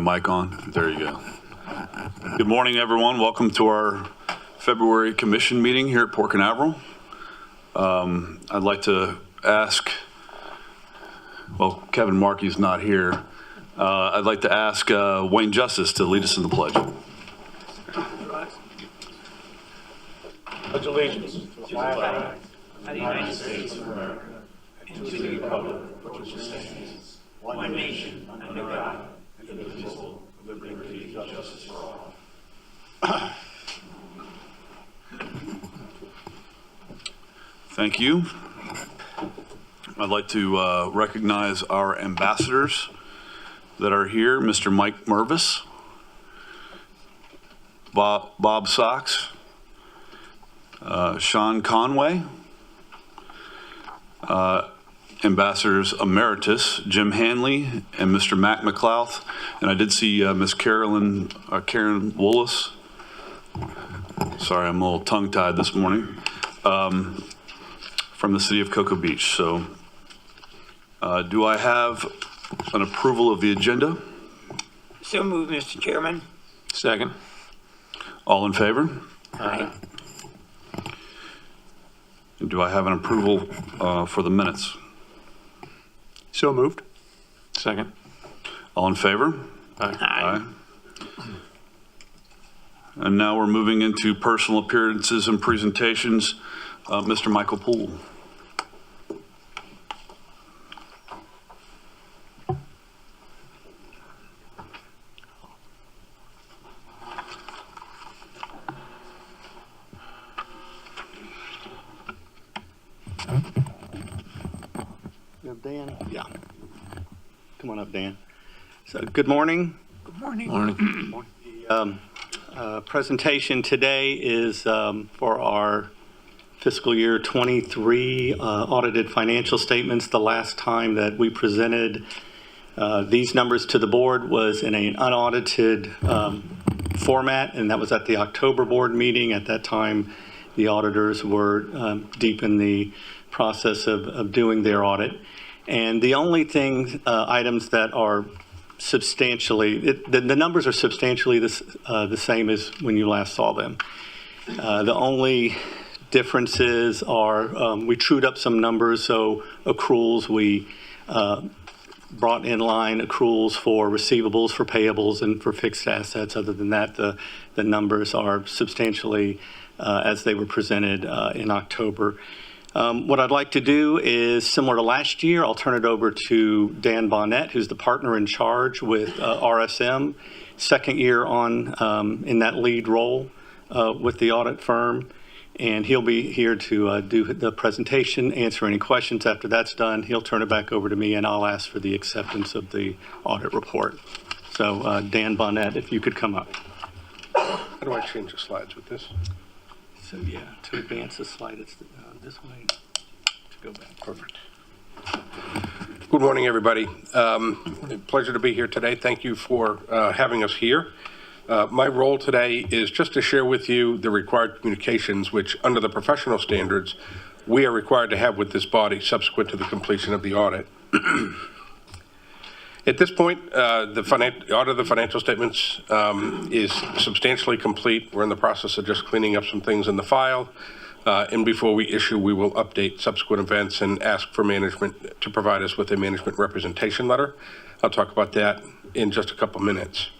mic on? There you go. Good morning, everyone. Welcome to our February commission meeting here at Port Canaveral. I'd like to ask, well, Kevin Markey's not here. I'd like to ask Wayne Justice to lead us in the pledge. Pledge allegiance to the flag of the United States of America and to the republic for which it stands, one nation under God, indivisible, with liberty and justice for all. Thank you. I'd like to recognize our ambassadors that are here. Mr. Mike Mervis, Bob Sox, Sean Conway, Ambassadors Emeritus Jim Hanley and Mr. Mac McLouth, and I did see Miss Karen Woolis. Sorry, I'm a little tongue-tied this morning. From the city of Cocoa Beach. So, do I have an approval of the agenda? So moved, Mr. Chairman. Second. All in favor? Aye. And do I have an approval for the minutes? So moved. Second. All in favor? Aye. And now we're moving into personal appearances and presentations. Mr. Michael Poole. You have Dan? Yeah. Come on up, Dan. So, good morning. Good morning. Morning. The presentation today is for our fiscal year 23 audited financial statements. The last time that we presented these numbers to the board was in an unaudited format, and that was at the October board meeting. At that time, the auditors were deep in the process of doing their audit. And the only thing, items that are substantially, the numbers are substantially the same as when you last saw them. The only differences are we trued up some numbers, so accruals, we brought in line accruals for receivables, for payables, and for fixed assets. Other than that, the numbers are substantially as they were presented in October. What I'd like to do is, similar to last year, I'll turn it over to Dan Bonnet, who's the partner in charge with RSM, second year on in that lead role with the audit firm. And he'll be here to do the presentation, answer any questions. After that's done, he'll turn it back over to me, and I'll ask for the acceptance of the audit report. So Dan Bonnet, if you could come up. How do I change the slides with this? So yeah, to advance the slide, it's this way. To go back. Perfect. Good morning, everybody. Pleasure to be here today. Thank you for having us here. My role today is just to share with you the required communications which, under the professional standards, we are required to have with this body subsequent to the completion of the audit. At this point, the audit of the financial statements is substantially complete. We're in the process of just cleaning up some things in the file. And before we issue, we will update subsequent events and ask for management to provide us with a management representation letter. I'll talk about that in just a couple minutes.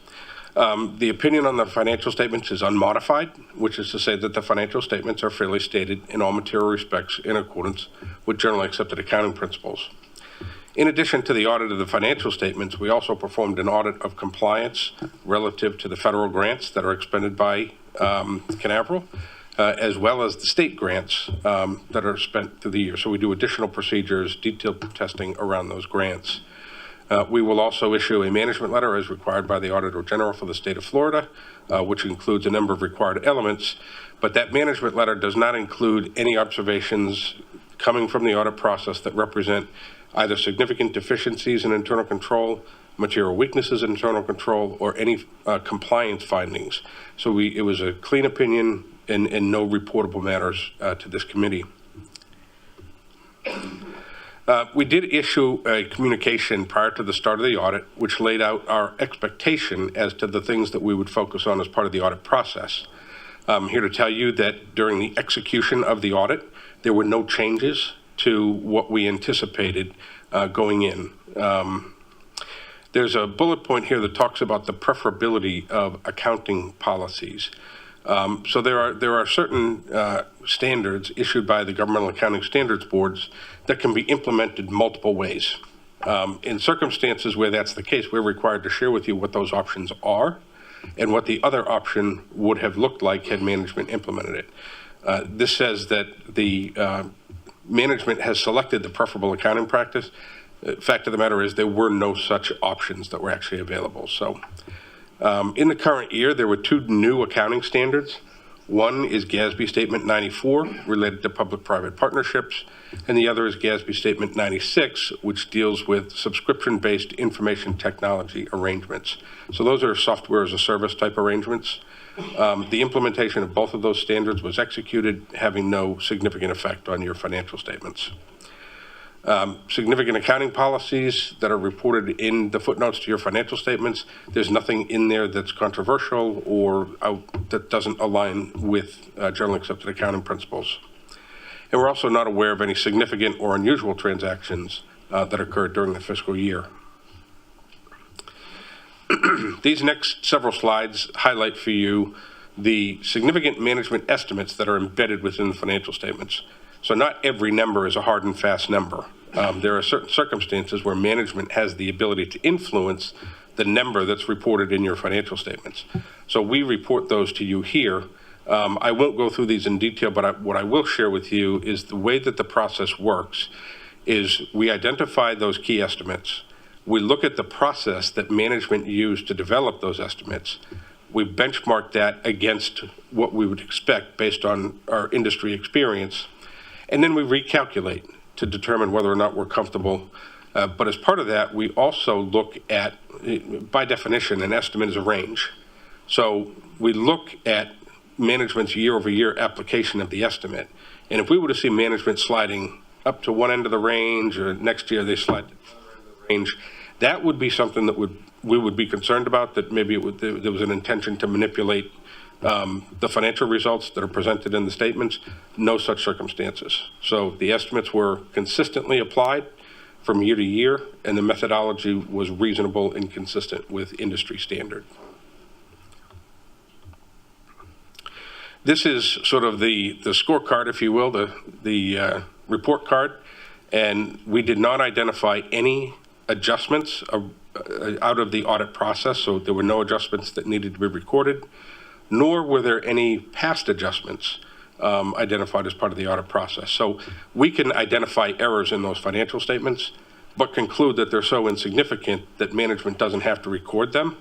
The opinion on the financial statements is unmodified, which is to say that the financial statements are fairly stated in all material respects in accordance with generally accepted accounting principles. In addition to the audit of the financial statements, we also performed an audit of compliance relative to the federal grants that are expended by Canaveral, as well as the state grants that are spent through the year. So we do additional procedures, detailed testing around those grants. We will also issue a management letter as required by the Auditor General for the state of Florida, which includes a number of required elements, but that management letter does not include any observations coming from the audit process that represent either significant deficiencies in internal control, material weaknesses in internal control, or any compliance findings. So it was a clean opinion and no reportable matters to this committee. We did issue a communication prior to the start of the audit, which laid out our expectation as to the things that we would focus on as part of the audit process. I'm here to tell you that during the execution of the audit, there were no changes to what we anticipated going in. There's a bullet point here that talks about the preferability of accounting policies. So there are certain standards issued by the Governmental Accounting Standards Boards that can be implemented multiple ways. In circumstances where that's the case, we're required to share with you what those options are and what the other option would have looked like had management implemented it. This says that the management has selected the preferable accounting practice. The fact of the matter is there were no such options that were actually available. So in the current year, there were two new accounting standards. One is GASB Statement 94, related to public-private partnerships, and the other is GASB Statement 96, which deals with subscription-based information technology arrangements. So those are software as a service type arrangements. The implementation of both of those standards was executed, having no significant effect on your financial statements. Significant accounting policies that are reported in the footnotes to your financial statements. There's nothing in there that's controversial or that doesn't align with generally accepted accounting principles. And we're also not aware of any significant or unusual transactions that occurred during the fiscal year. These next several slides highlight for you the significant management estimates that are embedded within the financial statements. So not every number is a hard and fast number. There are certain circumstances where management has the ability to influence the number that's reported in your financial statements. So we report those to you here. I won't go through these in detail, but what I will share with you is the way that the process works is we identify those key estimates. We look at the process that management used to develop those estimates. We benchmark that against what we would expect based on our industry experience. And then we recalculate to determine whether or not we're comfortable. But as part of that, we also look at, by definition, an estimate is a range. So we look at management's year-over-year application of the estimate. And if we were to see management sliding up to one end of the range, or next year they slide to the other end of the range, that would be something that we would be concerned about, that maybe there was an intention to manipulate the financial results that are presented in the statements. No such circumstances. So the estimates were consistently applied from year to year, and the methodology was reasonable and consistent with industry standard. This is sort of the scorecard, if you will, the report card, and we did not identify any adjustments out of the audit process, so there were no adjustments that needed to be recorded, nor were there any past adjustments identified as part of the audit process. So we can identify errors in those financial statements, but conclude that they're so insignificant that management doesn't have to record them,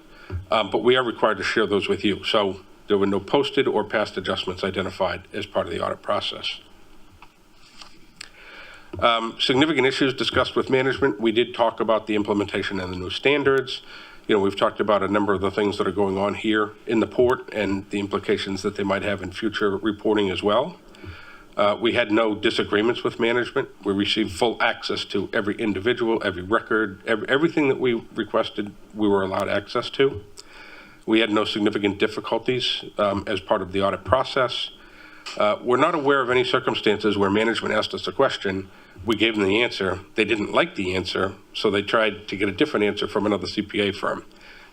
but we are required to share those with you. So there were no posted or past adjustments identified as part of the audit process. Significant issues discussed with management. We did talk about the implementation and the new standards. You know, we've talked about a number of the things that are going on here in the port and the implications that they might have in future reporting as well. We had no disagreements with management. We received full access to every individual, every record, everything that we requested, we were allowed access to. We had no significant difficulties as part of the audit process. We're not aware of any circumstances where management asked us a question, we gave them the answer, they didn't like the answer, so they tried to get a different answer from another CPA firm.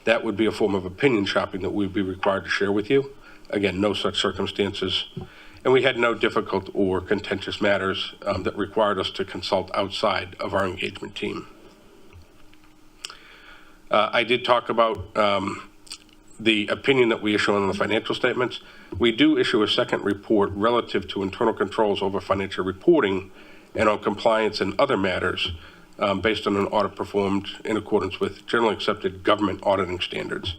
That would be a form of opinion shopping that we'd be required to share with you. Again, no such circumstances. And we had no difficult or contentious matters that required us to consult outside of our engagement team. I did talk about the opinion that we issue on the financial statements. We do issue a second report relative to internal controls over financial reporting and on compliance and other matters based on an audit performed in accordance with generally accepted government auditing standards.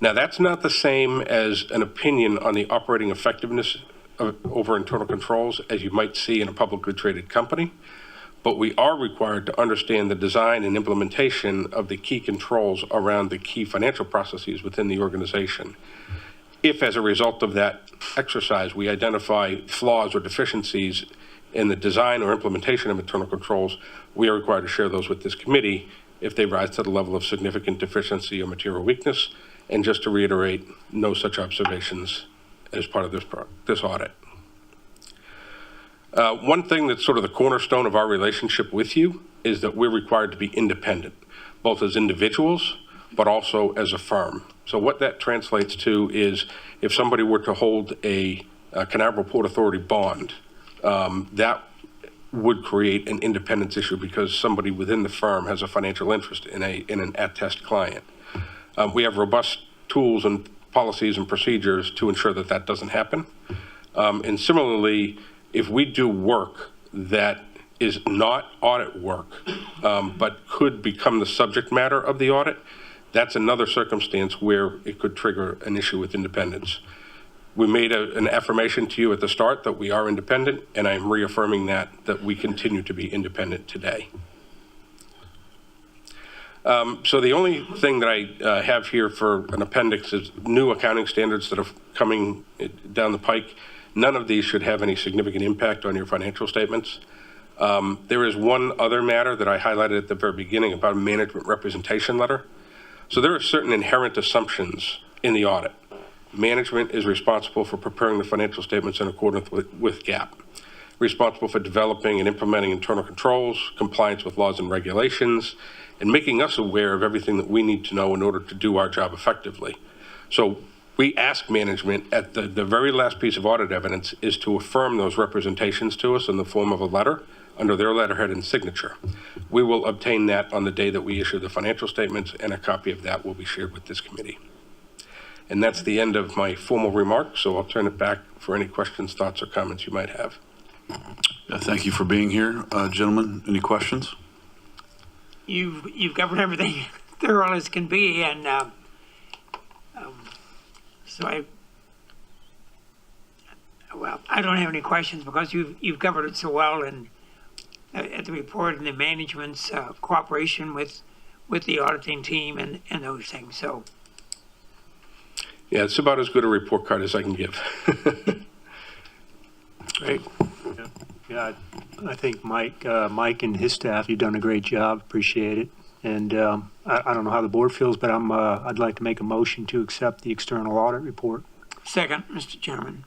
Now, that's not the same as an opinion on the operating effectiveness over internal controls as you might see in a publicly traded company, but we are required to understand the design and implementation of the key controls around the key financial processes within the organization. If, as a result of that exercise, we identify flaws or deficiencies in the design or implementation of internal controls, we are required to share those with this committee if they rise to the level of significant deficiency or material weakness. And just to reiterate, no such observations as part of this audit. One thing that's sort of the cornerstone of our relationship with you is that we're required to be independent, both as individuals, but also as a firm. So what that translates to is if somebody were to hold a Canaveral Port Authority bond, that would create an independence issue because somebody within the firm has a financial interest in an at-test client. We have robust tools and policies and procedures to ensure that that doesn't happen. And similarly, if we do work that is not audit work, but could become the subject matter of the audit, that's another circumstance where it could trigger an issue with independence. We made an affirmation to you at the start that we are independent, and I am reaffirming that we continue to be independent today. So the only thing that I have here for an appendix is new accounting standards that are coming down the pike. None of these should have any significant impact on your financial statements. There is one other matter that I highlighted at the very beginning about a management representation letter. So there are certain inherent assumptions in the audit. Management is responsible for preparing the financial statements in accordance with GAAP, responsible for developing and implementing internal controls, compliance with laws and regulations, and making us aware of everything that we need to know in order to do our job effectively. So we ask management at the very last piece of audit evidence is to affirm those representations to us in the form of a letter under their letterhead and signature. We will obtain that on the day that we issue the financial statements, and a copy of that will be shared with this committee. And that's the end of my formal remarks, so I'll turn it back for any questions, thoughts, or comments you might have. Thank you for being here, gentlemen. Any questions? You've covered everything thorough as can be, and so I don't have any questions because you've covered it so well, and at the report and the management's cooperation with the auditing team and those things. So. Yeah, it's about as good a report card as I can give. Great. Yeah, I think Mike and his staff, you've done a great job. Appreciate it. And I don't know how the board feels, but I'd like to make a motion to accept the external audit report. Second, Mr. Chairman.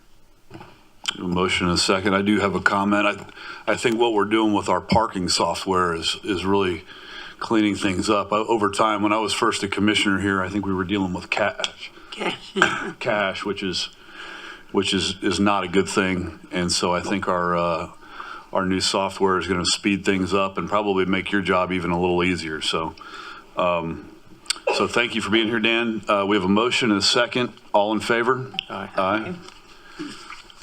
A motion and a second. I do have a comment. I think what we're doing with our parking software is really cleaning things up. Over time, when I was first a commissioner here, I think we were dealing with cash, which is not a good thing. And so I think our new software is going to speed things up and probably make your job even a little easier. So thank you for being here, Dan. We have a motion and a second. All in favor? Aye. Aye.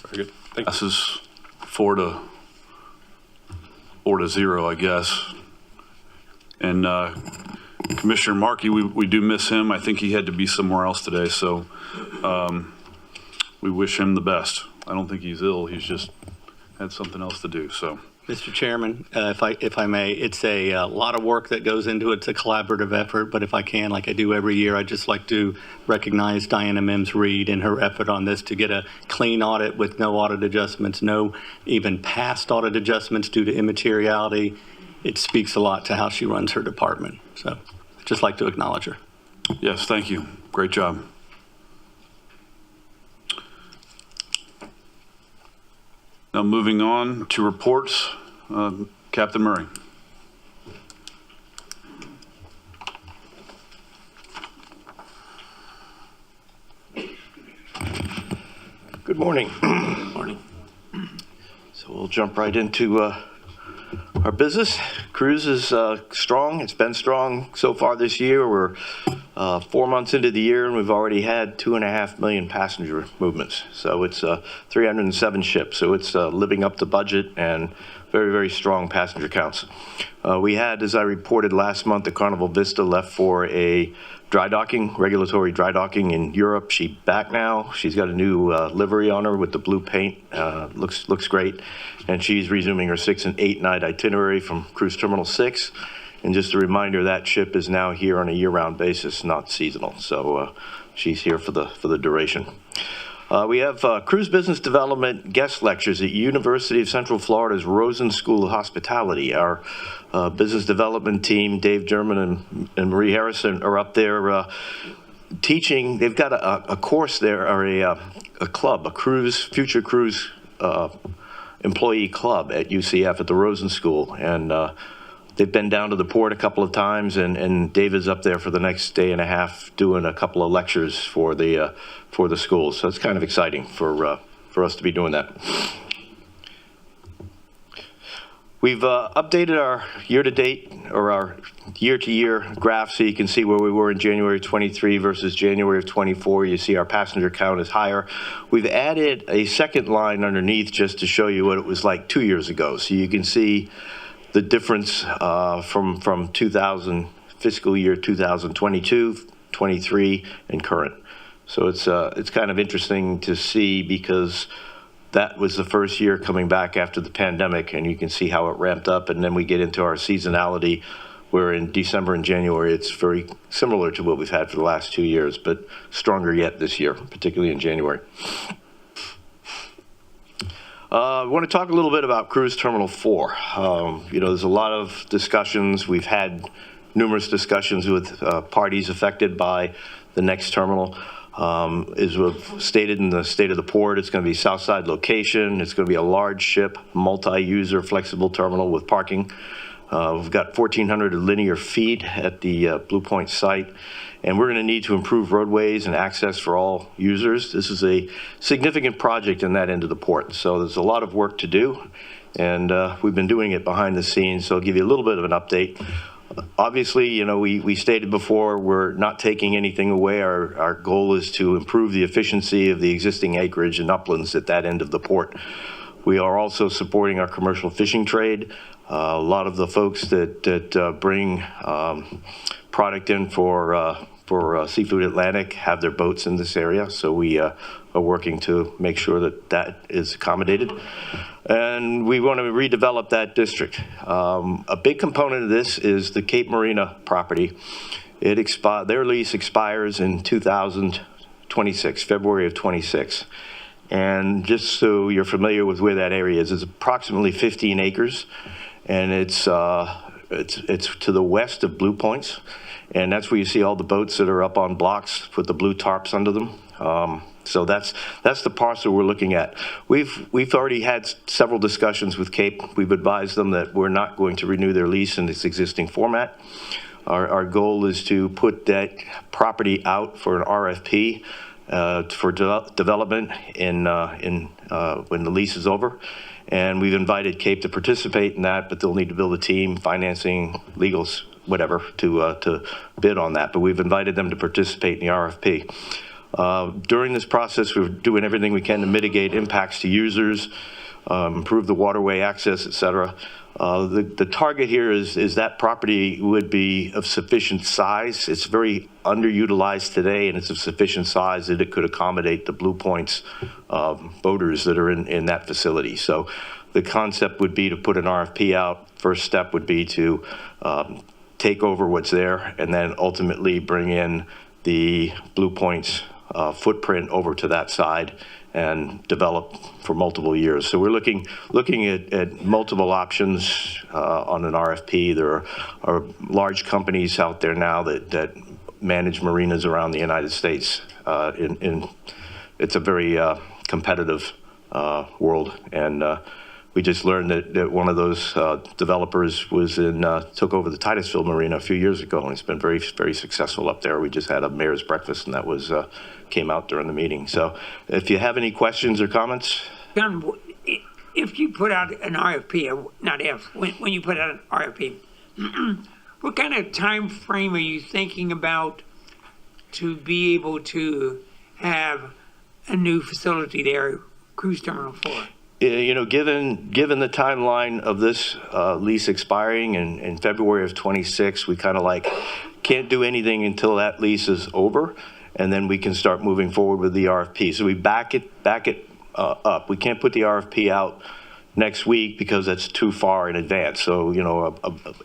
Very good. Thank you. This is 4-0, I guess. And Commissioner Markey, we do miss him. I think he had to be somewhere else today, so we wish him the best. I don't think he's ill. He's just had something else to do. So, Mr. Chairman, if I may, it's a lot of work that goes into it. It's a collaborative effort, but if I can, like I do every year, I'd just like to recognize Diana Mims-Reed and her effort on this to get a clean audit with no audit adjustments, no even past audit adjustments due to immateriality. It speaks a lot to how she runs her department. So I'd just like to acknowledge her. yes, thank you. Great job. Now moving on to reports, Captain Murray. Good morning. Morning. So we'll jump right into our business. Cruise is strong. It's been strong so far this year. We're 4 months into the year, and we've already had 2.5 million passenger movements. So it's 307 ships. So it's living up to budget and very, very strong passenger counts. We had, as I reported last month, the Carnival Vista left for a regulatory dry docking in Europe. She's back now. She's got a new livery on her with the blue paint. Looks great. And she's resuming her 6- and 8-night itinerary from Cruise Terminal 6. And just a reminder, that ship is now here on a year-round basis, not seasonal. So she's here for the duration. We have Cruise Business Development guest lectures at University of Central Florida's Rosen School of Hospitality. Our business development team, Dave German and Marie Harrison, are up there teaching. They've got a course there, or a club, a future cruise employee club at UCF at the Rosen School. And they've been down to the port a couple of times, and Dave is up there for the next day and a half doing a couple of lectures for the school. So it's kind of exciting for us to be doing that. We've updated our year-to-date or our year-to-year graph so you can see where we were in January 23 versus January of 24. You see our passenger count is higher. We've added a second line underneath just to show you what it was like 2 years ago. So you can see the difference from 2000 fiscal year 2022, 23, and current. So it's kind of interesting to see because that was the first year coming back after the pandemic, and you can see how it ramped up. And then we get into our seasonality, where in December and January, it's very similar to what we've had for the last 2 years, but stronger yet this year, particularly in January. I want to talk a little bit about Cruise Terminal 4. There's a lot of discussions. We've had numerous discussions with parties affected by the next terminal. As we've stated in the state of the port, it's going to be Southside location. It's going to be a large ship, multi-user, flexible terminal with parking. We've got 1,400 linear feet at the Blue Point site, and we're going to need to improve roadways and access for all users. This is a significant project in that end of the port, so there's a lot of work to do, and we've been doing it behind the scenes, so I'll give you a little bit of an update. Obviously, we stated before, we're not taking anything away. Our goal is to improve the efficiency of the existing acreage and uplands at that end of the port. We are also supporting our commercial fishing trade. A lot of the folks that bring product in for Seafood Atlantic have their boats in this area, so we are working to make sure that is accommodated. And we want to redevelop that district. A big component of this is the Cape Marina property. Their lease expires in 2026, February of 26. And just so you're familiar with where that area is, it's approximately 15 acres, and it's to the west of Blue Points, and that's where you see all the boats that are up on blocks with the blue tarps under them. So that's the parcel we're looking at. We've already had several discussions with Cape. We've advised them that we're not going to renew their lease in its existing format. Our goal is to put that property out for an RFP for development in when the lease is over. And we've invited Cape to participate in that, but they'll need to build a team, financing, legals, whatever, to bid on that. But we've invited them to participate in the RFP. During this process, we're doing everything we can to mitigate impacts to users, improve the waterway access, et cetera. The target here is that property would be of sufficient size. It's very underutilized today, and it's of sufficient size that it could accommodate the Blue Points boaters that are in that facility. So the concept would be to put an RFP out. First step would be to take over what's there, and then ultimately bring in the Blue Points footprint over to that side and develop for multiple years. So we're looking at multiple options on an RFP. There are large companies out there now that manage marinas around the United States. It's a very competitive world, and we just learned that one of those developers took over the Titusville Marina a few years ago, and it's been very, very successful up there. We just had a mayor's breakfast, and that came out during the meeting. So if you have any questions or comments. John, if you put out an RFP, when you put out an RFP, what kind of time frame are you thinking about to be able to have a new facility there, Cruise Terminal 4? Given the timeline of this lease expiring in February of 26, we kind of can't do anything until that lease is over, and then we can start moving forward with the RFP. So we back it up. We can't put the RFP out next week because that's too far in advance. So, you know,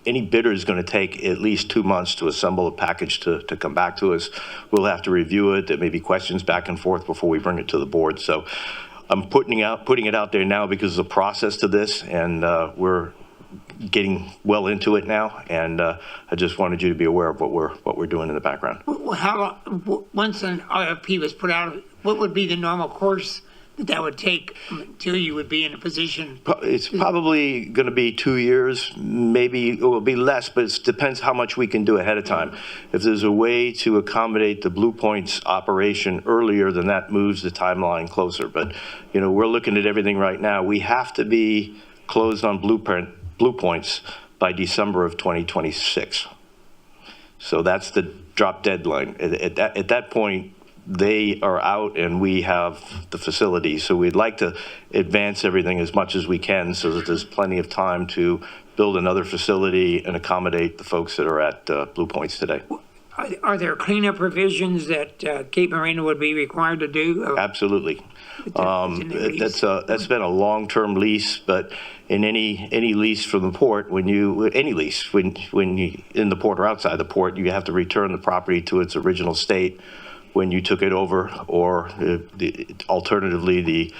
any bidder is going to take at least 2 months to assemble a package to come back to us. We'll have to review it. There may be questions back and forth before we bring it to the board. So I'm putting it out there now because there's a process to this, and we're getting well into it now. And I just wanted you to be aware of what we're doing in the background. Well, how long, once an RFP was put out, what would be the normal course that would take until you would be in a position? It's probably going to be 2 years, maybe it will be less, but it depends how much we can do ahead of time. If there's a way to accommodate the Blue Point's operation earlier, then that moves the timeline closer. But, you know, we're looking at everything right now. We have to be closed on Blue Points by December of 2026. So that's the drop deadline. At that point, they are out and we have the facility. So we'd like to advance everything as much as we can so that there's plenty of time to build another facility and accommodate the folks that are at Blue Points today. Are there cleanup provisions that Cape Marina would be required to do? Absolutely. That's been a long-term lease, but in any lease from the port, when you in the port or outside the port, you have to return the property to its original state when you took it over, or alternatively, the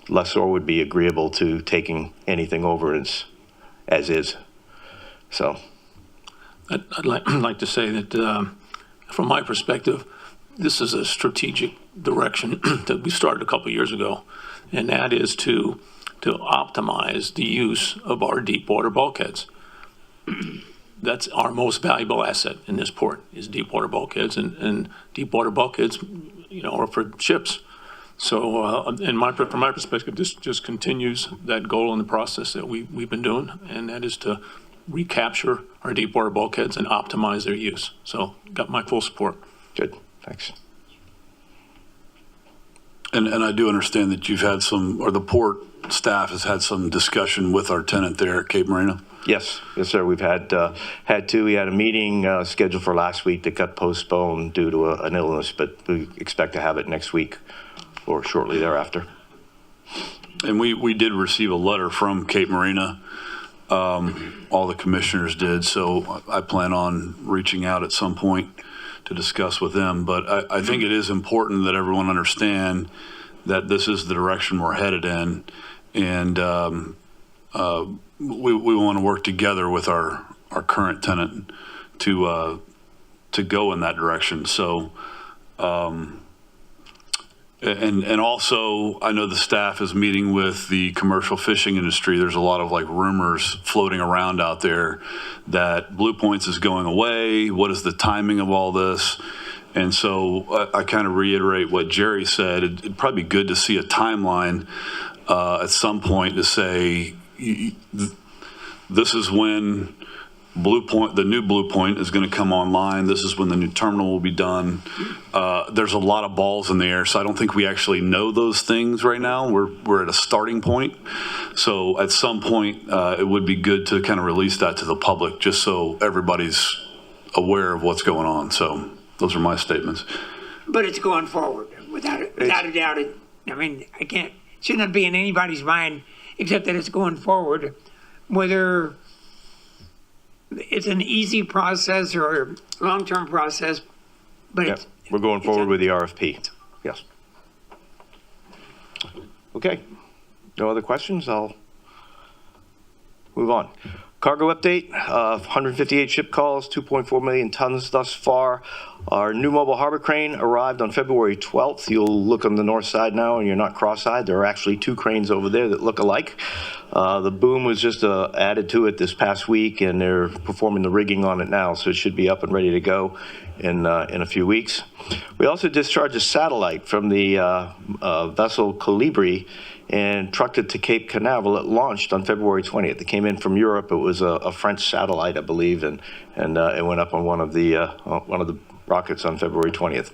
lessor would be agreeable to taking anything over as is. So, I'd like to say that from my perspective, this is a strategic direction that we started a couple of years ago, and that is to optimize the use of our deep water bulkheads. That's our most valuable asset in this port, is deep water bulkheads, and deep water bulkheads, you know, are for ships. So, from my perspective, this just continues that goal in the process that we've been doing, and that is to recapture our deep water bulkheads and optimize their use. So, got my full support. good, thanks. And I do understand that you've had the port staff has had some discussion with our tenant there at Cape Marina. Yes, sir. We've had two. We had a meeting scheduled for last week that got postponed due to an illness, but we expect to have it next week or shortly thereafter. And we did receive a letter from Cape Marina. All the commissioners did, so I plan on reaching out at some point to discuss with them. But I think it is important that everyone understand that this is the direction we're headed in, and we want to work together with our current tenant to go in that direction. So, and also, I know the staff is meeting with the commercial fishing industry. There's a lot of rumors floating around out there that Blue Points is going away. What is the timing of all this? And so I kind of reiterate what Jerry said. It'd probably be good to see a timeline at some point to say, this is when the new Blue Point is going to come online. This is when the new terminal will be done. There's a lot of balls in the air, so I don't think we actually know those things right now. We're at a starting point. So at some point, it would be good to kind of release that to the public just so everybody's aware of what's going on. So those are my statements. But it's going forward, without a doubt. Should not be in anybody's mind except that it's going forward. Whether it's an easy process or a long-term process, but we're going forward with the RFP. Yes. Okay. No other questions? I'll move on. Cargo update, 158 ship calls, 2.4 million tons thus far. Our new mobile harbor crane arrived on February 12th. You'll look on the north side now and you're not cross-eyed. There are actually two cranes over there that look alike. The boom was just added to it this past week, and they're performing the rigging on it now, so it should be up and ready to go in a few weeks. We also discharged a satellite from the vessel Colibri and trucked it to Cape Canaveral. It launched on February 20th. It came in from Europe. It was a French satellite, I believe, and it went up on one of the rockets on February 20th.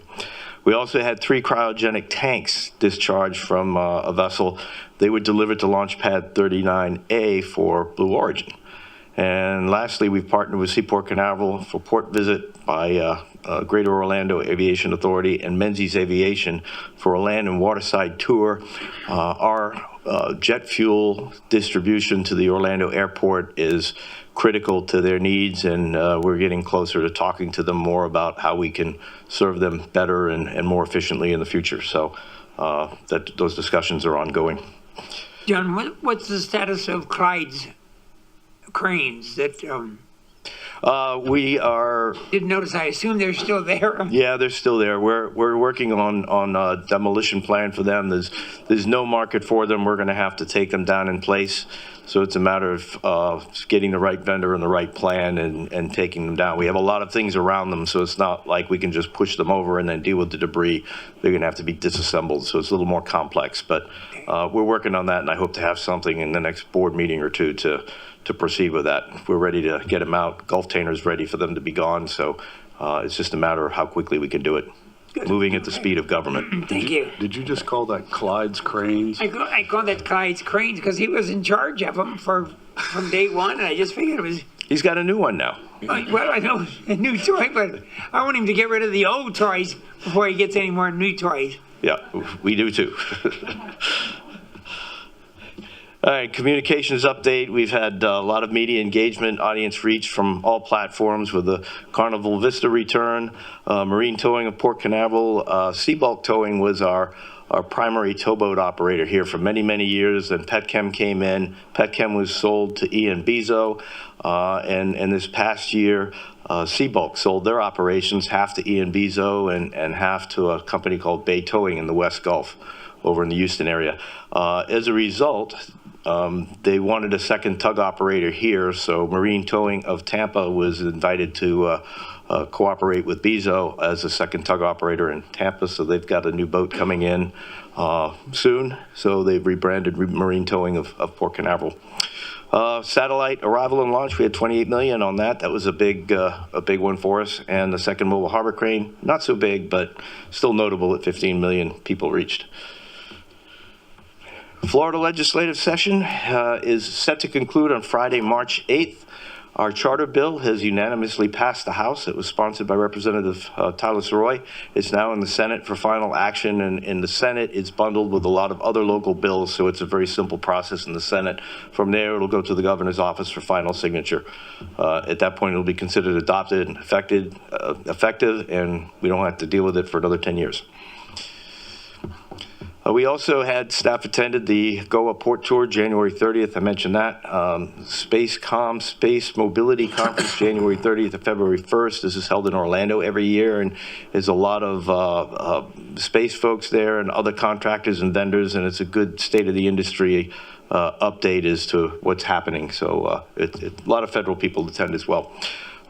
We also had 3 cryogenic tanks discharged from a vessel. They were delivered to Launch Pad 39A for Blue Origin. And lastly, we've partnered with Seaport Canaveral for port visit by Greater Orlando Aviation Authority and Menzies Aviation for a land and waterside tour. Our jet fuel distribution to the Orlando airport is critical to their needs, and we're getting closer to talking to them more about how we can serve them better and more efficiently in the future. So those discussions are ongoing. John, what's the status of Clyde's cranes that, We are, didn't notice, I assume they're still there? yeah, they're still there. We're working on a demolition plan for them. There's no market for them. We're going to have to take them down in place. So it's a matter of getting the right vendor and the right plan and taking them down. We have a lot of things around them, so it's not like we can just push them over and then deal with the debris. They're going to have to be disassembled, so it's a little more complex. But we're working on that, and I hope to have something in the next board meeting or two to proceed with that. We're ready to get them out. Gulf Tainer's ready for them to be gone, so it's just a matter of how quickly we can do it. Moving at the speed of government. Thank you. Did you just call that Clyde's Cranes? I call that Clyde's cranes because he was in charge of them from day one, and I just figured it was, He's got a new one now. well, I know a new toy, but I want him to get rid of the old toys before he gets any more new toys. Yeah, we do too. All right, communications update. We've had a lot of media engagement, audience reach from all platforms with the Carnival Vista return, Marine Towing of Port Canaveral. Seabulk Towing was our primary towboat operator here for many, many years. Then Petchem came in. Petchem was sold to Ian Bezo. And this past year, Seabulk sold their operations, half to Ian Bezo and half to a company called Bay Towing in the West Gulf over in the Houston area. As a result, they wanted a second tug operator here, so Marine Towing of Tampa was invited to cooperate with Bezo as a second tug operator in Tampa, so they've got a new boat coming in soon, so they've rebranded Marine Towing of Port Canaveral. Satellite arrival and launch, we had 28 million on that. That was a big one for us. And the second mobile harbor crane, not so big, but still notable at 15 million people reached. Florida legislative session is set to conclude on Friday, March 8th. Our charter bill has unanimously passed the House. It was sponsored by Representative Tyler Soroy. It's now in the Senate for final action, and in the Senate, it's bundled with a lot of other local bills, so it's a very simple process in the Senate. From there, it'll go to the governor's office for final signature. At that point, it'll be considered adopted and effective, and we don't have to deal with it for another 10 years. We also had staff attended the GOA Port Tour January 30th. I mentioned that. SpaceCom Space Mobility Conference January 30th to February 1st. This is held in Orlando every year, and there's a lot of space folks there and other contractors and vendors, and it's a good state of the industry update as to what's happening. So a lot of federal people attend as well.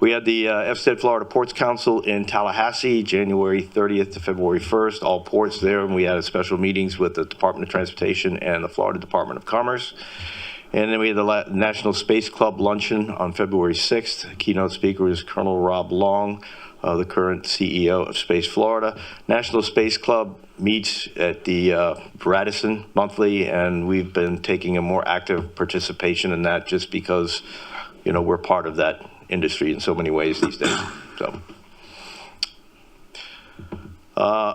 We had the FSTED Florida Ports Council in Tallahassee, January 30th to February 1st, all ports there, and we had special meetings with the Department of Transportation and the Florida Department of Commerce. And then we had the National Space Club luncheon on February 6th. The keynote speaker was Colonel Rob Long, the current CEO of Space Florida. National Space Club meets at the Radisson monthly, and we've been taking a more active participation in that just because, you know, we're part of that industry in so many ways these days. So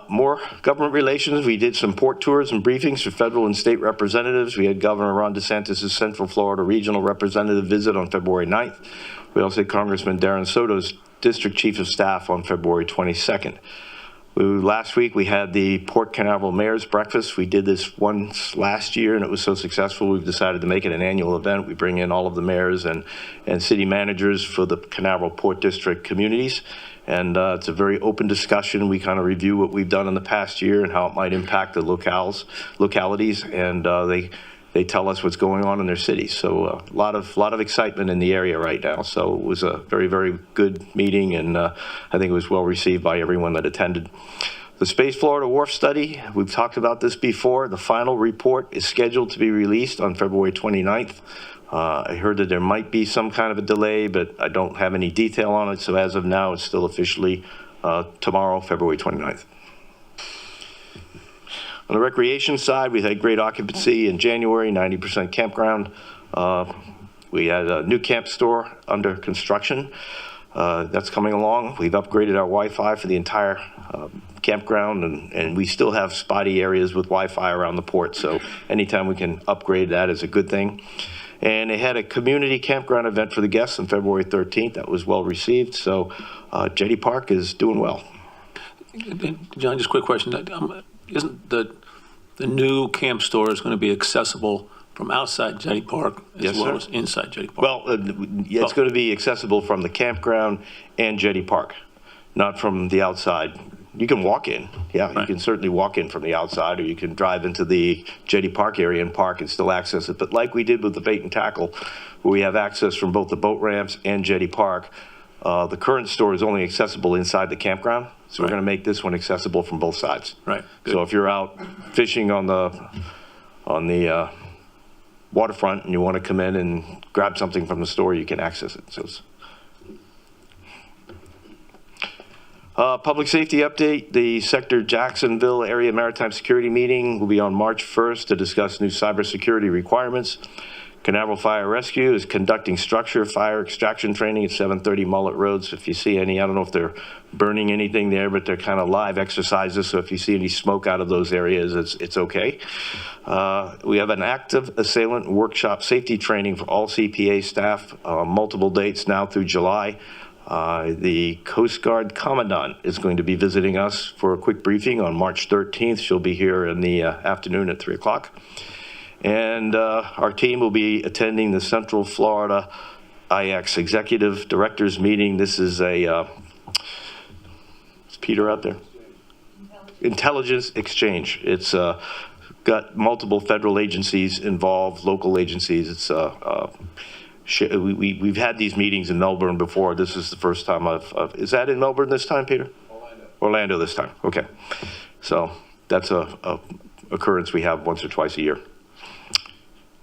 more government relations. We did some port tours and briefings for federal and state representatives. We had Governor Ron DeSantis' Central Florida Regional Representative visit on February 9th. We also had Congressman Darren Soto's District Chief of Staff on February 22nd. Last week, we had the Port Canaveral Mayor's Breakfast. We did this once last year, and it was so successful, we've decided to make it an annual event. We bring in all of the mayors and city managers for the Canaveral Port District communities, and it's a very open discussion. We kind of review what we've done in the past year and how it might impact the localities, and they tell us what's going on in their cities. So a lot of excitement in the area right now. So it was a very, very good meeting, and I think it was well received by everyone that attended. The Space Florida Wharf Study, we've talked about this before. The final report is scheduled to be released on February 29th. I heard that there might be some kind of a delay, but I don't have any detail on it. So as of now, it's still officially tomorrow, February 29th. On the recreation side, we had great occupancy in January, 90% campground. We had a new camp store under construction. That's coming along. We've upgraded our Wi-Fi for the entire campground, and we still have spotty areas with Wi-Fi around the port, so anytime we can upgrade that is a good thing. And they had a community campground event for the guests on February 13th. That was well received, so Jetty Park is doing well. John, just a quick question. Isn't the new camp store is going to be accessible from outside Jetty Park as Yes, well sir. as inside Jetty Park? Well, it's going to be accessible from the campground and Jetty Park, not from the outside. You can walk in, yeah, you Right. can certainly walk in from the outside, or you can drive into the Jetty Park area and park and still access it. But like we did with the bait and tackle, where we have access from both the boat ramps and Jetty Park, the current store is only accessible inside the campground. So we're Right. going to make this one accessible from both sides. Right. So Good. if you're out fishing on the waterfront and you want to come in and grab something from the store, you can access it. So it's public safety update. The Sector Jacksonville Area Maritime Security Meeting will be on March 1st to discuss new cybersecurity requirements. Canaveral Fire Rescue is conducting structure fire extraction training at 730 Mullet Road. So if you see any, I don't know if they're burning anything there, but they're kind of live exercises. So if you see any smoke out of those areas, it's okay. We have an active assailant workshop safety training for all CPA staff, multiple dates now through July. The Coast Guard Commandant is going to be visiting us for a quick briefing on March 13th. She'll be here in the afternoon at 3 o'clock. And our team will be attending the Central Florida IX Executive Directors Meeting. This is is Peter out there? Intelligence Exchange. It's got multiple federal agencies involved, local agencies. It's we've had these meetings in Melbourne before. This is the first time is that in Melbourne this time, Peter? Orlando this time. Okay. So that's a occurrence we have once or twice a year.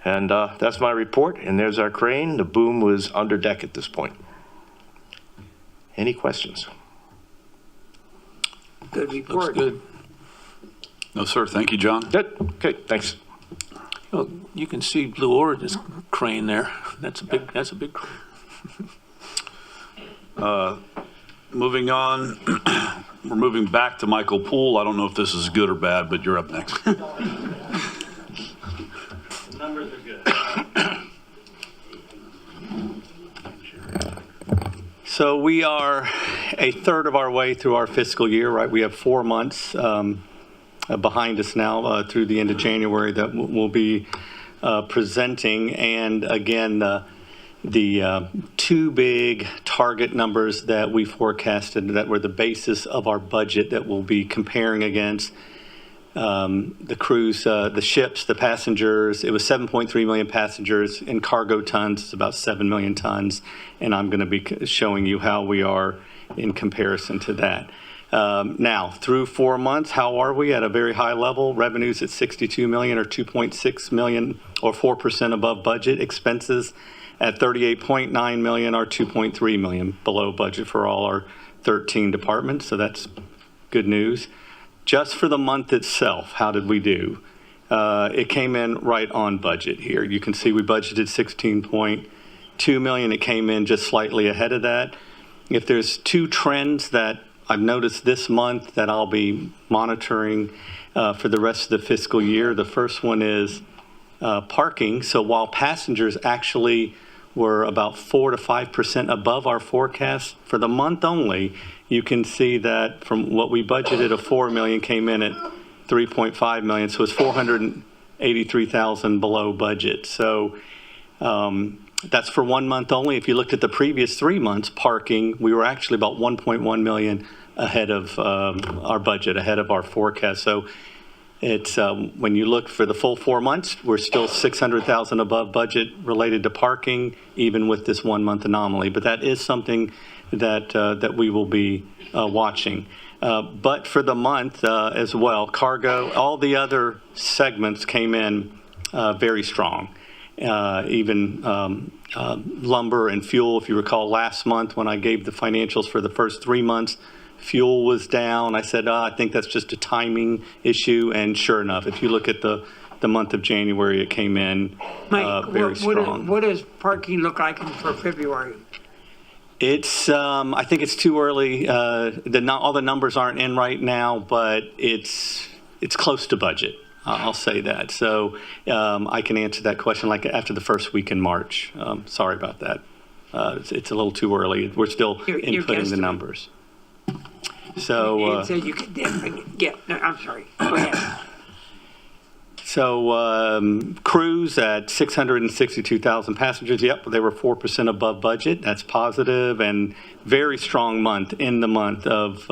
And that's my report. And there's our crane. The boom was under deck at this point. Any questions? Good Looks report. good. No, sir. Thank you, John. Good. Okay. Thanks. Well, you can see Blue Origin's crane there. That's a big crane. Moving on, we're moving back to Michael Poole. I don't know if this is good or bad, but you're up next. Numbers are good. So we are a third of our way through our fiscal year, right? We have 4 months behind us now through the end of January that we'll be presenting. And again, the two big target numbers that we forecasted that were the basis of our budget that we'll be comparing against the cruise, the ships, the passengers. It was 7.3 million passengers. In cargo tons, it's about 7 million tons. And I'm going to be showing you how we are in comparison to that. Now, through 4 months, how are we at a very high level? Revenues at 62 million or 2.6 million or 4% above budget. Expenses at 38.9 million or 2.3 million below budget for all our 13 departments. So that's good news. Just for the month itself, how did we do? It came in right on budget here. You can see we budgeted 16.2 million. It came in just slightly ahead of that. If there's two trends that I've noticed this month that I'll be monitoring for the rest of the fiscal year, the first one is parking. So while passengers actually were about 4 to 5% above our forecast for the month only, you can see that from what we budgeted of 4 million came in at 3.5 million. So it's 483,000 below budget. So that's for 1 month only. If you looked at the previous 3 months, parking, we were actually about 1.1 million ahead of our budget, ahead of our forecast. So it's when you look for the full 4 months, we're still 600,000 above budget related to parking, even with this 1 month anomaly. But that is something that we will be watching. But for the month as well, cargo, all the other segments came in very strong. Even lumber and fuel, if you recall last month when I gave the financials for the first 3 months, fuel was down. I said, I think that's just a timing issue. And sure enough, if you look at the month of January, it came in Mike, very strong. what does parking look like for February? I think it's too early. All the numbers aren't in right now, but it's close to budget. I'll say that. So I can answer that question like after the first week in March. Sorry about that. It's a little too early. We're still Your inputting the guesstimate. numbers. So. It said you could definitely get, no, I'm sorry, go ahead. So cruise at 662,000 passengers. Yep, they were 4% above budget. That's positive, and very strong month in the month of.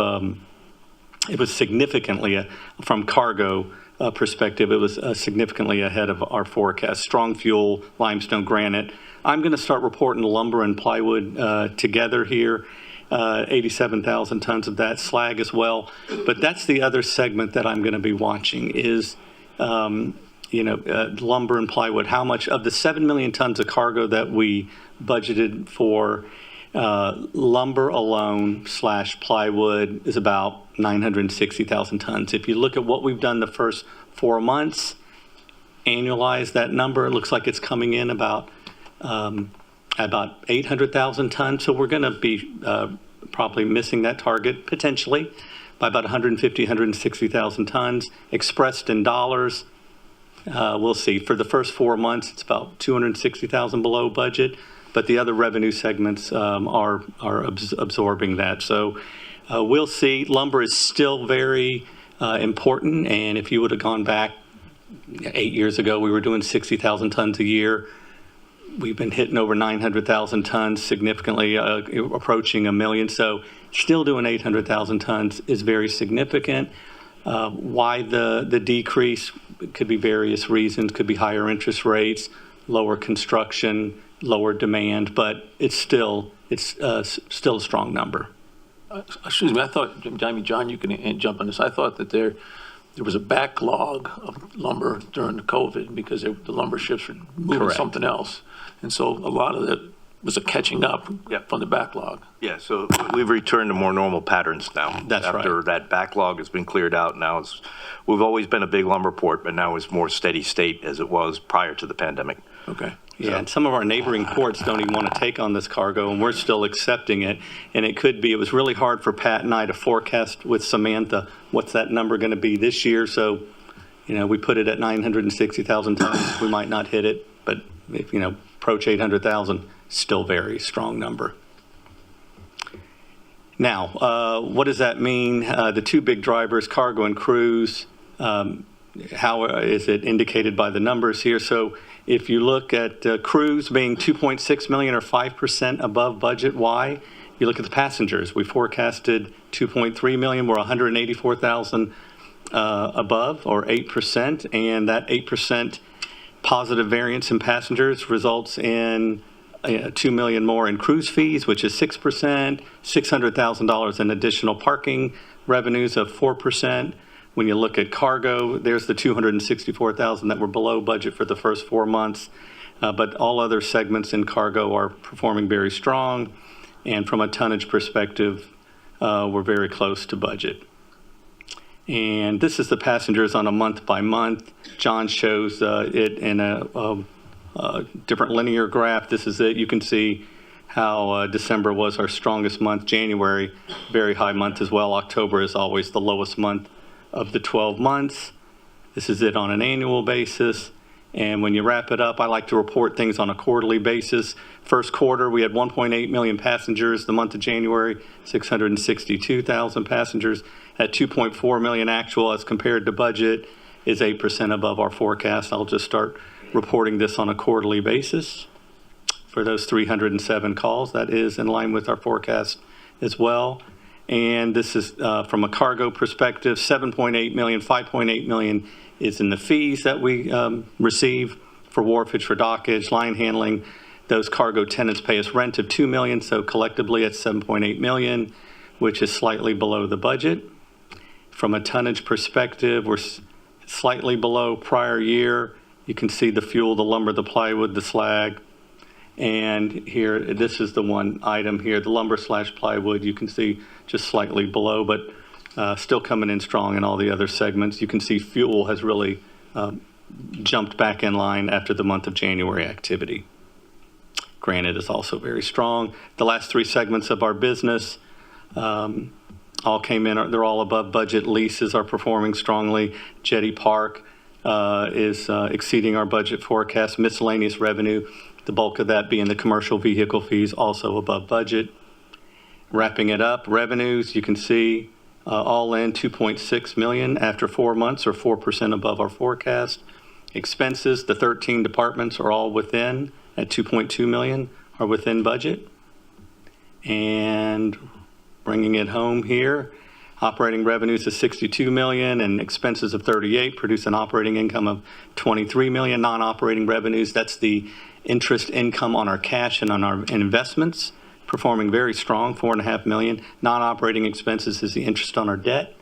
It was significantly from cargo perspective. It was significantly ahead of our forecast. Strong fuel, limestone, granite. I'm going to start reporting lumber and plywood together here. 87,000 tons of that, slag as well. But that's the other segment that I'm going to be watching is. Lumber and plywood, how much of the 7 million tons of cargo that we budgeted for lumber alone / plywood is about 960,000 tons. If you look at what we've done the first 4 months, annualize that number, it looks like it's coming in about 800,000 tons. So we're going to be probably missing that target potentially by about 150, 160,000 tons. Expressed in dollars, we'll see. For the first 4 months, it's about 260,000 below budget, but the other revenue segments are absorbing that. So we'll see. Lumber is still very important, and if you would have gone back 8 years ago, we were doing 60,000 tons a year. We've been hitting over 900,000 tons, significantly approaching 1 million. So still doing 800,000 tons is very significant. Why the decrease? Could be various reasons. Could be higher interest rates, lower construction, lower demand, but it's still a strong number. Excuse me, I thought, John, you can jump on this. I thought that there was a backlog of lumber during the COVID because the lumber ships were moving Correct. something else. And so a lot of it was a catching up Yep. from the backlog. Yeah, so we've returned to more normal patterns now. That's right. After that backlog has been cleared out, now we've always been a big lumber port, but now it's more steady state as it was prior to the pandemic. Okay. Yeah, and some of our neighboring ports don't even want to take on this cargo, and we're still accepting it. And it was really hard for Pat and I to forecast with Samantha, what's that number going to be this year? So, we put it at 960,000 tons. We might not hit it, but if, approach 800,000, still very strong number. Now, what does that mean? The two big drivers, cargo and cruise, how is it indicated by the numbers here? So if you look at cruise being 2.6 million or 5% above budget, why? You look at the passengers. We forecasted 2.3 million. We're 184,000 above, or 8%. And that 8% positive variance in passengers results in 2 million more in cruise fees, which is 6%, $600,000 in additional parking revenues of 4%. When you look at cargo, there's the 264,000 that were below budget for the first 4 months. But all other segments in cargo are performing very strong. And from a tonnage perspective, we're very close to budget. And this is the passengers on a month by month. John shows it in a different linear graph. This is it. You can see how December was our strongest month. January, very high month as well. October is always the lowest month of the 12 months. This is it on an annual basis. And when you wrap it up, I like to report things on a quarterly basis. First quarter, we had 1.8 million passengers. The month of January, 662,000 passengers. At 2.4 million actual as compared to budget is 8% above our forecast. I'll just start reporting this on a quarterly basis for those 307 calls. That is in line with our forecast as well. And this is from a cargo perspective, 7.8 million, 5.8 million is in the fees that we receive for wharfage, for dockage, line handling. Those cargo tenants pay us rent of 2 million, so collectively it's 7.8 million, which is slightly below the budget. From a tonnage perspective, we're slightly below prior year. You can see the fuel, the lumber, the plywood, the slag. And here, this is the one item here, the lumber / plywood, you can see just slightly below, but still coming in strong in all the other segments. You can see fuel has really jumped back in line after the month of January activity. Granite is also very strong. The last three segments of our business all came in, they're all above budget. Leases are performing strongly. Jetty Park is exceeding our budget forecast. Miscellaneous revenue, the bulk of that being the commercial vehicle fees, also above budget. Wrapping it up, revenues, you can see all in 2.6 million after 4 months, or 4% above our forecast. Expenses, the 13 departments are all within at 2.2 million, are within budget. And bringing it home here, operating revenues of 62 million and expenses of 38 produce an operating income of 23 million. Non-operating revenues, that's the interest income on our cash and on our investments, performing very strong, 4.5 million. Non-operating expenses is the interest on our debt.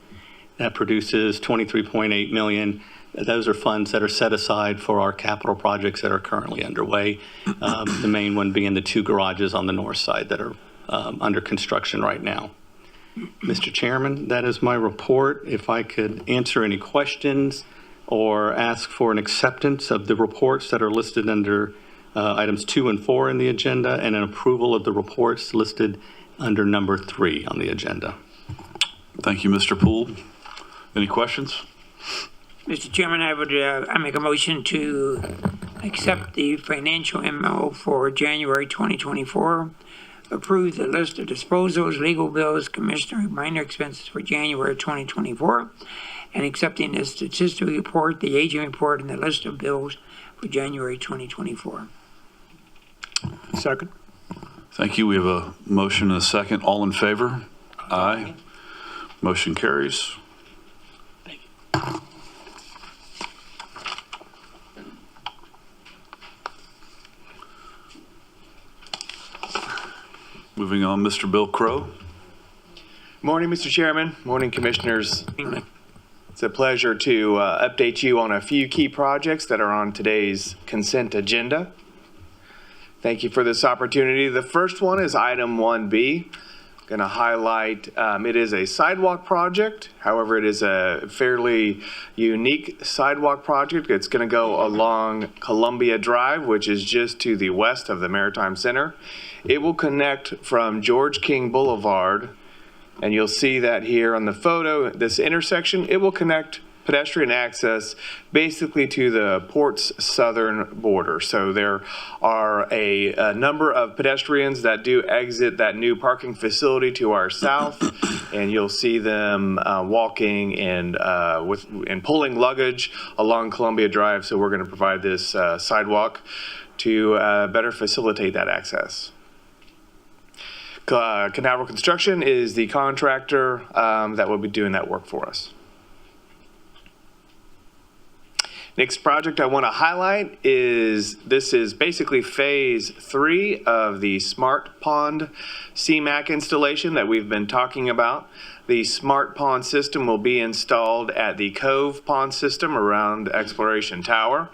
That produces 23.8 million. Those are funds that are set aside for our capital projects that are currently underway. The main one being the 2 garages on the north side that are under construction right now. Mr. Chairman, that is my report. If I could answer any questions or ask for an acceptance of the reports that are listed under items 2 and 4 in the agenda, and an approval of the reports listed under number 3 on the agenda. Thank you, Mr. Poole. Any questions? Mr. Chairman, I make a motion to accept the financial memo for January 2024, approve the list of disposals, legal bills, commissioner minor expenses for January 2024, and accepting the statistical report, the aging report, and the list of bills for January 2024. Second. Thank you. We have a motion and a second. All in favor? Aye. Motion carries. Moving on, Mr. Bill Crow. Morning, Mr. Chairman. Morning, Commissioners. It's a pleasure to update you on a few key projects that are on today's consent agenda. Thank you for this opportunity. The first one is item 1B. I'm going to highlight, it is a sidewalk project. However, it is a fairly unique sidewalk project. It's going to go along Columbia Drive, which is just to the west of the Maritime Center. It will connect from George King Boulevard, and you'll see that here on the photo, this intersection. It will connect pedestrian access basically to the port's southern border. So there are a number of pedestrians that do exit that new parking facility to our south, and you'll see them walking and pulling luggage along Columbia Drive. So we're going to provide this sidewalk to better facilitate that access. Canaveral Construction is the contractor that will be doing that work for us. Next project I want to highlight is, this is basically phase 3 of the Smart Pond CMAQ installation that we've been talking about. The Smart Pond system will be installed at the Cove Pond system around Exploration Tower.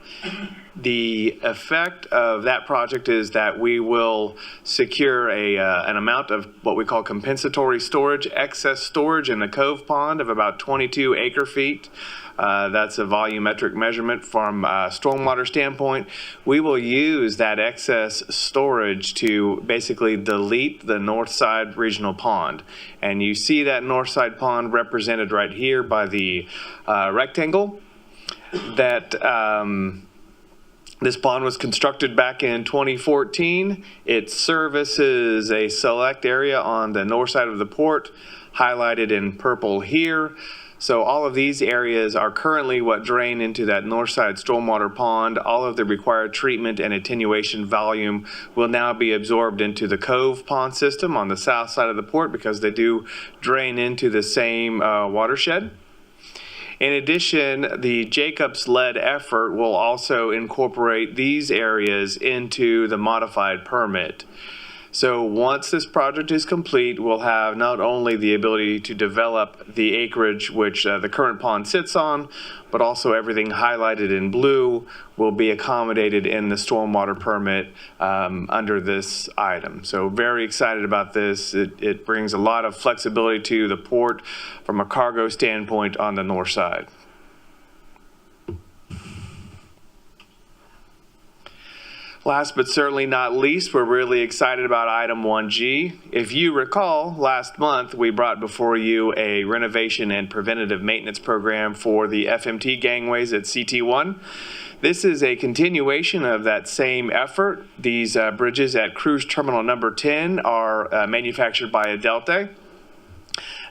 The effect of that project is that we will secure an amount of what we call compensatory storage, excess storage in the Cove Pond of about 22 acre feet. That's a volumetric measurement from a stormwater standpoint. We will use that excess storage to basically delete the north side regional pond. And you see that north side pond represented right here by the rectangle. That this pond was constructed back in 2014. It services a select area on the north side of the port, highlighted in purple here. So all of these areas are currently what drain into that north side stormwater pond. All of the required treatment and attenuation volume will now be absorbed into the Cove Pond system on the south side of the port, because they do drain into the same watershed. In addition, the Jacobs-led effort will also incorporate these areas into the modified permit. So once this project is complete, we'll have not only the ability to develop the acreage which the current pond sits on, but also everything highlighted in blue will be accommodated in the stormwater permit under this item. So very excited about this. It brings a lot of flexibility to the port from a cargo standpoint on the north side. Last but certainly not least, we're really excited about item 1G. If you recall, last month we brought before you a renovation and preventative maintenance program for the FMT gangways at CT1. This is a continuation of that same effort. These bridges at Cruise Terminal number 10 are manufactured by Adelte.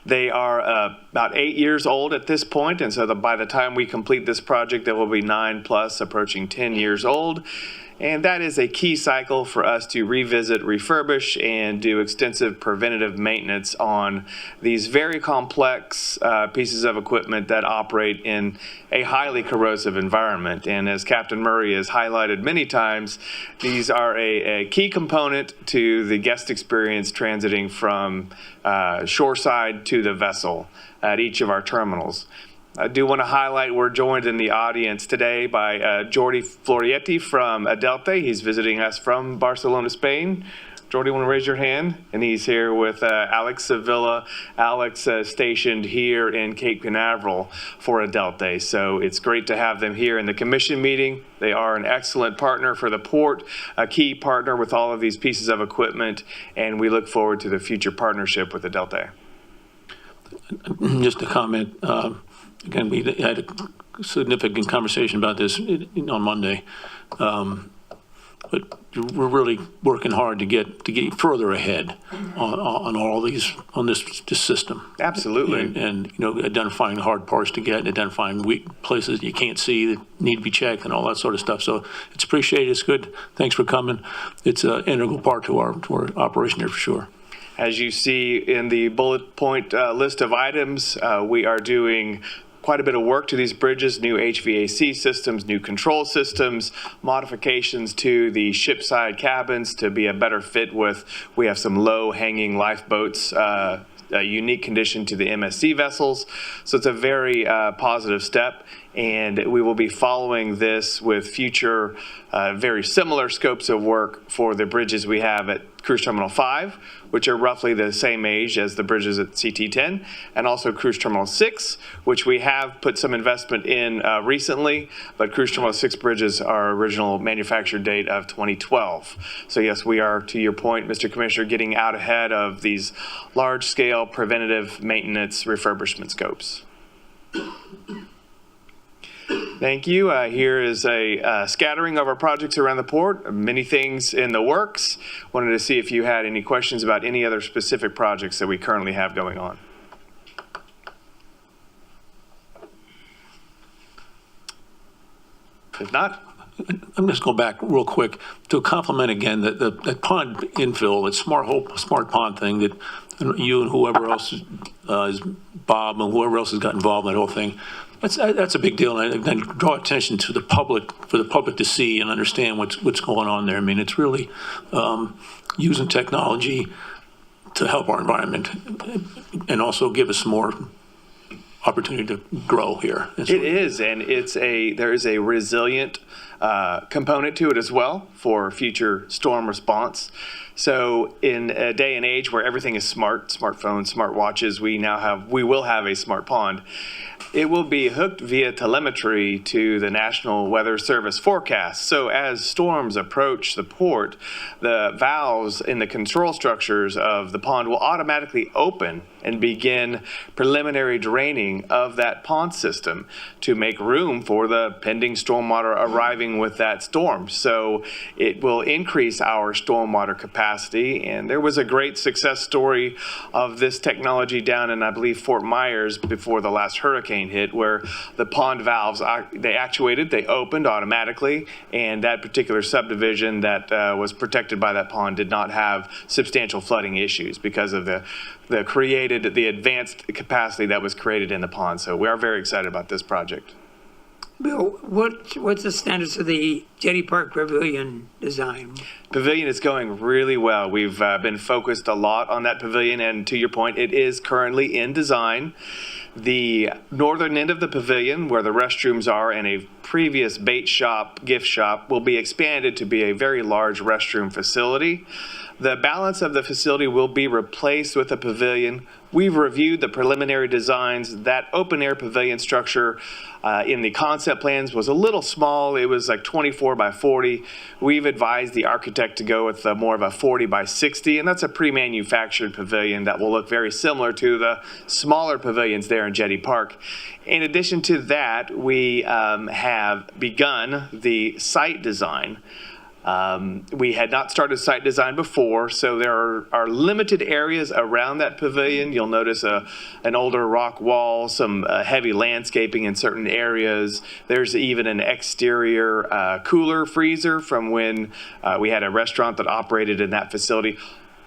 They are about 8 years old at this point, and so by the time we complete this project, they will be 9+, approaching 10 years old. And that is a key cycle for us to revisit, refurbish, and do extensive preventative maintenance on these very complex pieces of equipment that operate in a highly corrosive environment. And as Captain Murray has highlighted many times, these are a key component to the guest experience transiting from shoreside to the vessel at each of our terminals. I do want to highlight we're joined in the audience today by Jordi Florietti from Adelte. He's visiting us from Barcelona, Spain. Jordi, want to raise your hand? And he's here with Alex Sevilla. Alex stationed here in Cape Canaveral for Adelte. So it's great to have them here in the commission meeting. They are an excellent partner for the port, a key partner with all of these pieces of equipment, and we look forward to the future partnership with Adelte. Just a comment. Again, we had a significant conversation about this on Monday, but we're really working hard to get further ahead on all these on this system. Absolutely. And identifying the hard parts to get, identifying weak places you can't see that need to be checked, and all that sort of stuff. So it's appreciated. It's good. Thanks for coming. It's an integral part to our operation here for sure. As you see in the bullet point list of items, we are doing quite a bit of work to these bridges, new HVAC systems, new control systems, modifications to the shipside cabins to be a better fit with. We have some low-hanging lifeboats, a unique condition to the MSC vessels. So it's a very positive step. And we will be following this with future very similar scopes of work for the bridges we have at Cruise Terminal 5, which are roughly the same age as the bridges at CT10, and also Cruise Terminal 6, which we have put some investment in recently, but Cruise Terminal 6 bridges are original manufacture date of 2012. So yes, we are, to your point, Mr. Commissioner, getting out ahead of these large-scale preventative maintenance refurbishment scopes. Thank you. Here is a scattering of our projects around the port, many things in the works. Wanted to see if you had any questions about any other specific projects that we currently have going on. If not, I'm just going back real quick to compliment again that pond infill, that smart pond thing that you and whoever else is Bob and whoever else has got involved in that whole thing. That's a big deal, and I draw attention to the public, for the public to see and understand what's going on there. I mean, it's really using technology to help our environment and also give us more opportunity to grow here. It is, and there is a resilient component to it as well for future storm response. So in a day and age where everything is smart, smartphones, smartwatches, we will have a smart pond. It will be hooked via telemetry to the National Weather Service forecast. So as storms approach the port, the valves in the control structures of the pond will automatically open and begin preliminary draining of that pond system to make room for the pending stormwater arriving with that storm. So it will increase our stormwater capacity. And there was a great success story of this technology down in, I believe, Fort Myers before the last hurricane hit, where the pond valves, they actuated, they opened automatically, and that particular subdivision that was protected by that pond did not have substantial flooding issues because of the advanced capacity that was created in the pond. So we are very excited about this project. Bill, what's the status of the Jetty Park Pavilion design? Pavilion is going really well. We've been focused a lot on that pavilion, and to your point, it is currently in design. The northern end of the pavilion, where the restrooms are and a previous bait shop, gift shop, will be expanded to be a very large restroom facility. The balance of the facility will be replaced with a pavilion we've reviewed the preliminary designs. That open-air pavilion structure in the concept plans was a little small. It was like 24 by 40. We've advised the architect to go with more of a 40 by 60, and that's a pre-manufactured pavilion that will look very similar to the smaller pavilions there in Jetty Park. In addition to that, we have begun the site design. We had not started site design before, so there are limited areas around that pavilion. You'll notice an older rock wall, some heavy landscaping in certain areas. There's even an exterior cooler freezer from when we had a restaurant that operated in that facility.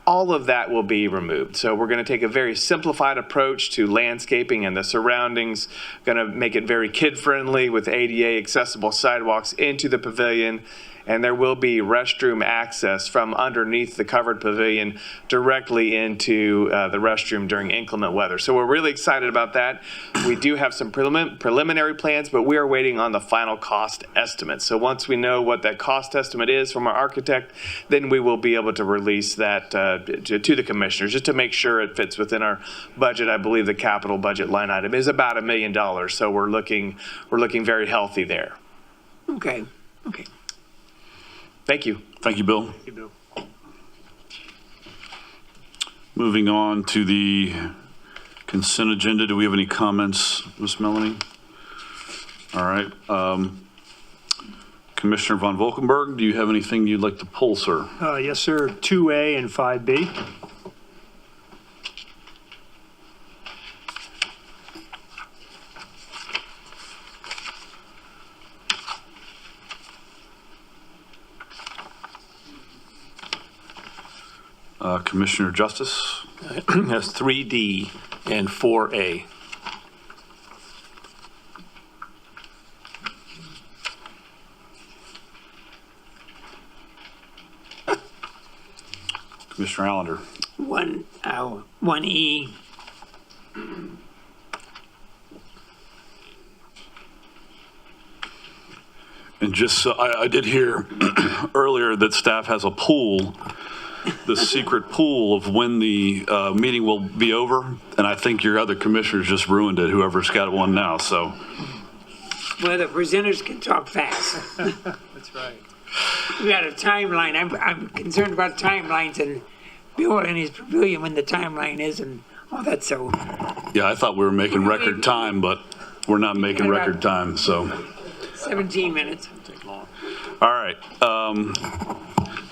All of that will be removed. So we're going to take a very simplified approach to landscaping and the surroundings, going to make it very kid-friendly with ADA accessible sidewalks into the pavilion. And there will be restroom access from underneath the covered pavilion directly into the restroom during inclement weather. So we're really excited about that. We do have some preliminary plans, but we are waiting on the final cost estimate. So once we know what that cost estimate is from our architect, then we will be able to release that to the commissioners just to make sure it fits within our budget. I believe the capital budget line item is about $1 million. So we're looking very healthy there. Okay. Thank you. Thank you, Bill. Moving on to the consent agenda. Do we have any comments, Ms. Melanie? All right. Commissioner Von Valkenburg, do you have anything you'd like to pull, sir? Yes, sir. 2A and 5B. Commissioner Justice? That's 3D and 4A. Commissioner Allender? 1E. And just so, I did hear earlier that staff has a pool, the secret pool of when the meeting will be over, and I think your other commissioners just ruined it, whoever's got one now, so. Well, the presenters can talk fast. That's right. We got a timeline. I'm concerned about timelines and Bill and his pavilion when the timeline is and all that, so. Yeah, I thought we were making record time, but we're not making record time, so. 17 minutes. All right.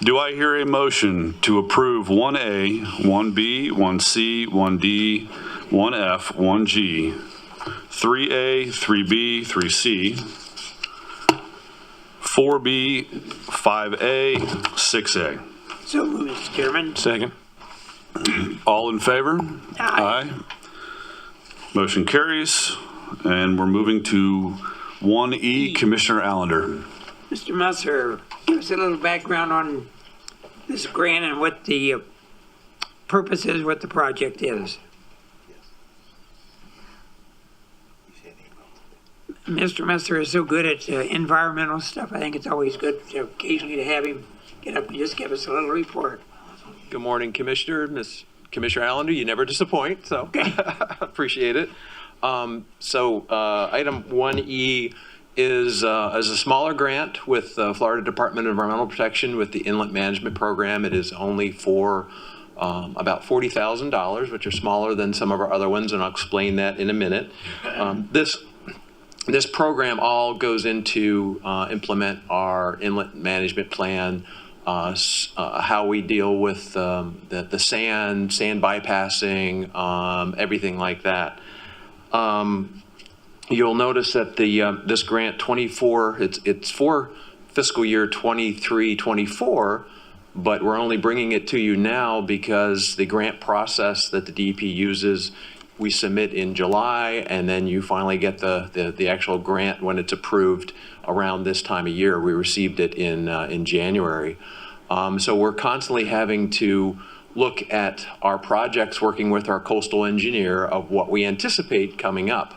Do I hear a motion to approve 1A, 1B, 1C, 1D, 1F, 1G, 3A, 3B, 3C, 4B, 5A, 6A? So moved, Mr. Chairman. Second. All in favor? Aye. Motion carries. And we're moving to 1E, Commissioner Allender. Mr. Musser, give us a little background on this grant and what the purpose is, what the project is. Mr. Musser is so good at environmental stuff. I think it's always good occasionally to have him get up and just give us a little report. Good morning, Commissioner. Commissioner Allender, you never disappoint, so appreciate it. Item 1E is a smaller grant with the Florida Department of Environmental Protection with the Inlet Management Program. It is only for about $40,000, which are smaller than some of our other ones, and I'll explain that in a minute. This program all goes into implement our inlet management plan, how we deal with the sand bypassing, everything like that. You'll notice that this grant 24, it's for fiscal year 23-24, but we're only bringing it to you now because the grant process that the DEP uses, we submit in July, and then you finally get the actual grant when it's approved around this time of year. We received it in January. So we're constantly having to look at our projects, working with our coastal engineer of what we anticipate coming up.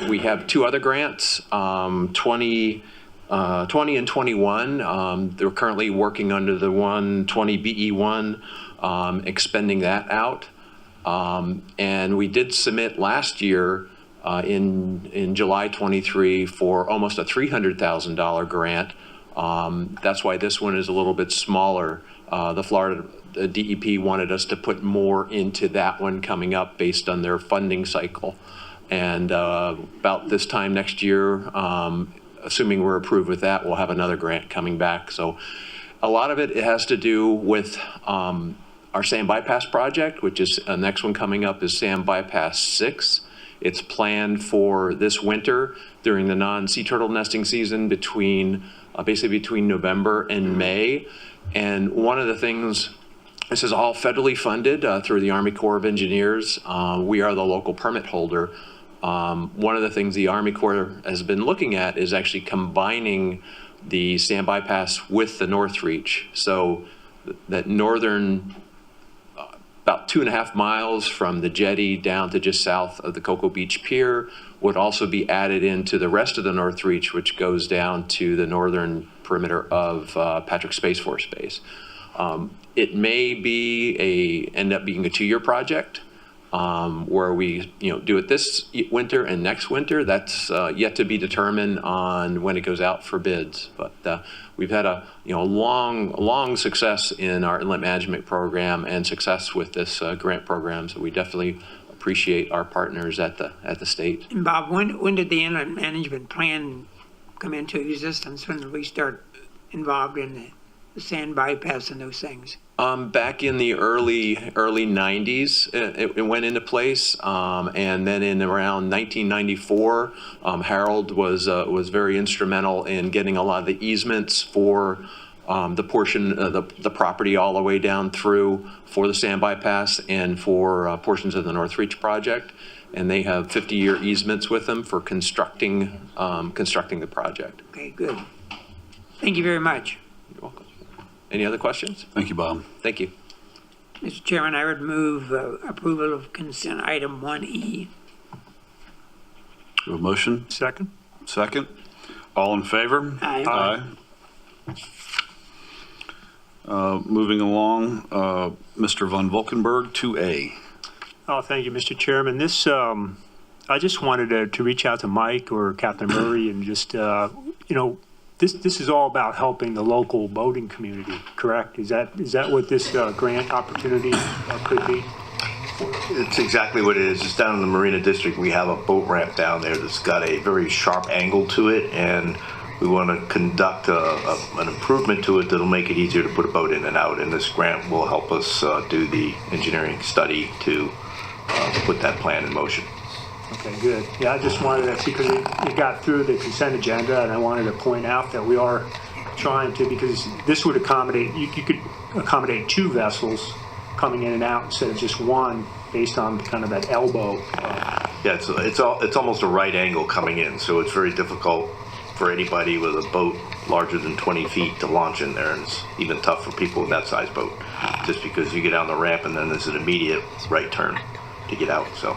We have two other grants, 20 and 21. They're currently working under the 20 BE1, expending that out. And we did submit last year in July 23 for almost a $300,000 grant. That's why this one is a little bit smaller. The Florida DEP wanted us to put more into that one coming up based on their funding cycle. And about this time next year, assuming we're approved with that, we'll have another grant coming back. So a lot of it has to do with our Sand Bypass project, which is the next one coming up is Sand Bypass 6. It's planned for this winter during the non-sea turtle nesting season basically between November and May. And one of the things, this is all federally funded through the Army Corps of Engineers. We are the local permit holder. One of the things the Army Corps has been looking at is actually combining the Sand Bypass with the North Reach. So that northern, about 2.5 miles from the jetty down to just south of the Cocoa Beach Pier would also be added into the rest of the North Reach, which goes down to the northern perimeter of Patrick Space Force Base. It may end up being a 2-year project where we do it this winter and next winter. That's yet to be determined on when it goes out for bids. But we've had a long success in our inlet management program and success with this grant program. So we definitely appreciate our partners at the state. And Bob, when did the inlet management plan come into existence? When did we start involved in the sand bypass and those things? Back in the early 90s, it went into place, and then in around 1994, Harold was very instrumental in getting a lot of the easements for the portion, the property all the way down through for the sand bypass and for portions of the North Reach project. And they have 50-year easements with them for constructing the project. Okay, good. Thank you very much. You're welcome. Any other questions? Thank you, Bob. Thank you. Mr. Chairman, I would move approval of consent item 1E. A motion? Second? Second. All in favor? Aye. Moving along, Mr. Von Valkenburg, 2A. Oh, thank you, Mr. Chairman. This, I just wanted to reach out to Mike or Captain Murray and just, this is all about helping the local boating community, correct? Is that what this grant opportunity could be? It's exactly what it is. It's down in the Marina District. We have a boat ramp down there that's got a very sharp angle to it, and we want to conduct an improvement to it that'll make it easier to put a boat in and out, and this grant will help us do the engineering study to put that plan in motion. Okay, good. Yeah, I just wanted to, because it got through the consent agenda, and I wanted to point out that we are trying to, because this would accommodate, you could accommodate 2 vessels coming in and out instead of just one, based on kind of that elbow. Yeah, it's almost a right angle coming in, so it's very difficult for anybody with a boat larger than 20 feet to launch in there, and it's even tough for people with that size boat, just because you get down the ramp and then there's an immediate right turn to get out. So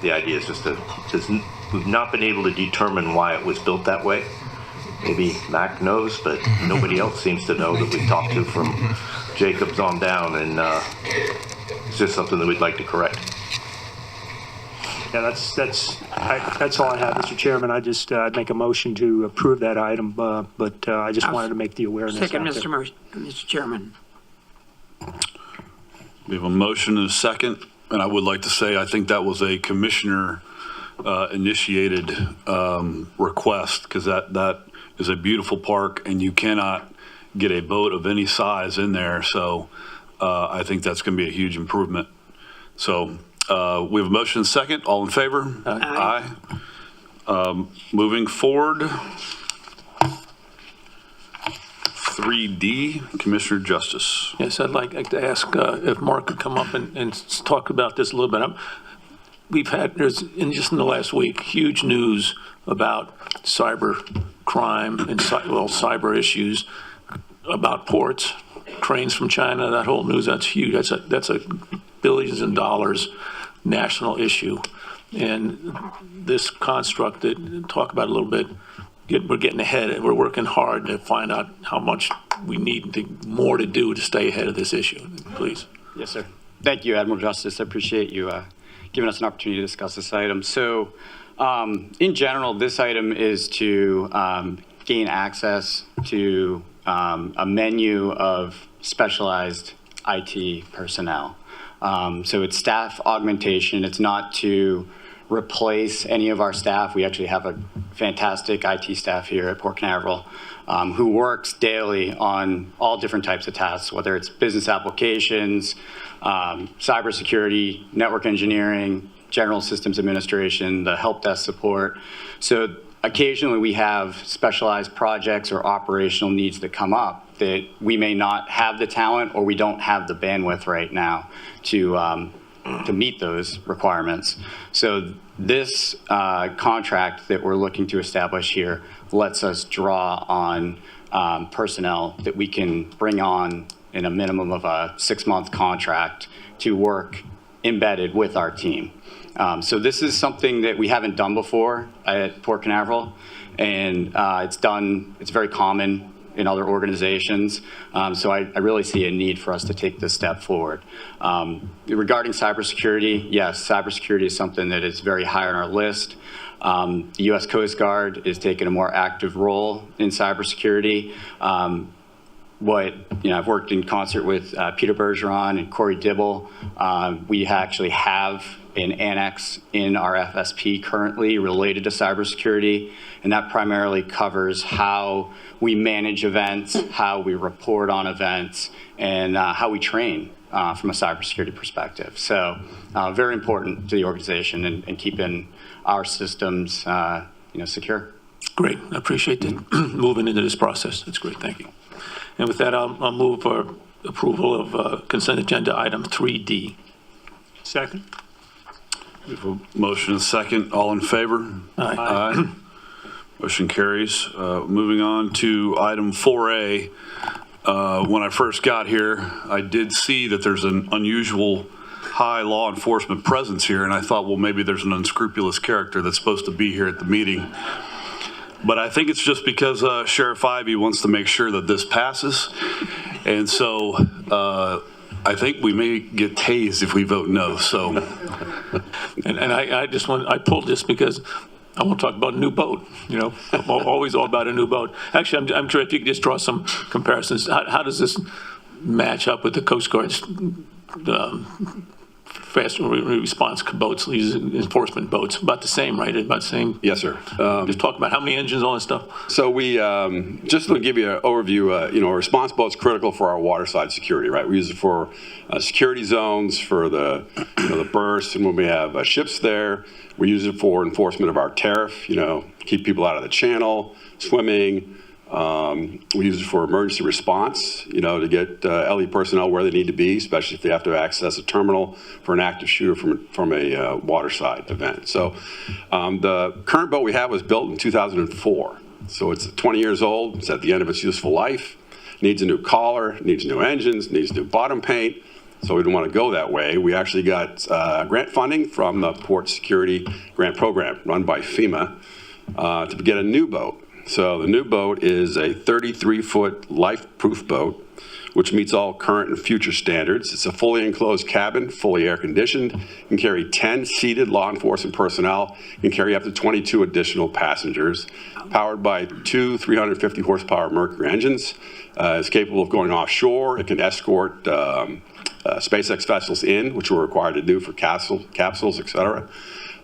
the idea is just we've not been able to determine why it was built that way. Maybe Mac knows, but nobody else seems to know that we've talked to from Jacobs on down, and it's just something that we'd like to correct. Yeah, that's all I have, Mr. Chairman. I just I'd make a motion to approve that item, but I just wanted to make the awareness Second, out there. Mr. Chairman. We have a motion and a second, and I would like to say I think that was a commissioner initiated request, because that is a beautiful park and you cannot get a boat of any size in there. So I think that's going to be a huge improvement. So we have a motion and a second. All in favor? Aye. Moving forward, 3D, Commissioner Justice. Yes, I'd like to ask if Mark could come up and talk about this a little bit. There's just in the last week, huge news about cyber crime and cyber issues about ports, trains from China, that whole news, that's huge. That's a billions of dollars national issue. And this construct, talk about it a little bit, we're getting ahead, and we're working hard to find out how much we need more to do to stay ahead of this issue. Please. Yes, sir. Thank you, Admiral Justice. I appreciate you giving us an opportunity to discuss this item. So, in general, this item is to gain access to a menu of specialized IT personnel. So it's staff augmentation. It's not to replace any of our staff. We actually have a fantastic IT staff here at Port Canaveral who works daily on all different types of tasks, whether it's business applications, cybersecurity, network engineering, general systems administration, the help desk support. So occasionally we have specialized projects or operational needs that come up that we may not have the talent or we don't have the bandwidth right now to meet those requirements. So this contract that we're looking to establish here lets us draw on personnel that we can bring on in a minimum of a 6-month contract to work embedded with our team. So this is something that we haven't done before at Port Canaveral, and it's very common in other organizations. So I really see a need for us to take this step forward. Regarding cybersecurity, yes, cybersecurity is something that is very high on our list. The U.S. Coast Guard is taking a more active role in cybersecurity. I've worked in concert with Peter Bergeron and Corey Dibble. We actually have an annex in our FSP currently related to cybersecurity, and that primarily covers how we manage events, how we report on events, and how we train from a cybersecurity perspective. So very important to the organization and keeping our systems secure. Great. I appreciate that moving into this process. That's great. Thank you. And with that, I'll move for approval of consent agenda item 3D. Second? We have a motion and a second. All in favor? Aye. Aye. Motion carries. Moving on to item 4A. When I first got here, I did see that there's an unusual high law enforcement presence here, and I thought, well, maybe there's an unscrupulous character that's supposed to be here at the meeting. But I think it's just because Sheriff Ivey wants to make sure that this passes. And so I think we may get tased if we vote no. So, And I pulled this because I want to talk about a new boat. I'm always all about a new boat. Actually, I'm sure if you could just draw some comparisons. How does this match up with the Coast Guard's fast response boats, these enforcement boats? About the same, right? About the same? Yes, sir. Just talk about how many engines, all that stuff. So we, just to give you an overview, a response boat's critical for our waterside security, right? We use it for security zones, for the bursts, and when we have ships there, we use it for enforcement of our tariff, keep people out of the channel, swimming. We use it for emergency response, to get LE personnel where they need to be, especially if they have to access a terminal for an active shooter from a waterside event. So the current boat we have was built in 2004. So it's 20 years old. It's at the end of its useful life. Needs a new collar, needs new engines, needs new bottom paint. So we didn't want to go that way. We actually got grant funding from the Port Security Grant Program run by FEMA to get a new boat. So the new boat is a 33-foot life-proof boat, which meets all current and future standards. It's a fully enclosed cabin, fully air-conditioned, can carry 10 seated law enforcement personnel, can carry up to 22 additional passengers, powered by 2 350-horsepower Mercury engines. It's capable of going offshore. It can escort SpaceX vessels in, which we're required to do for capsules, et cetera,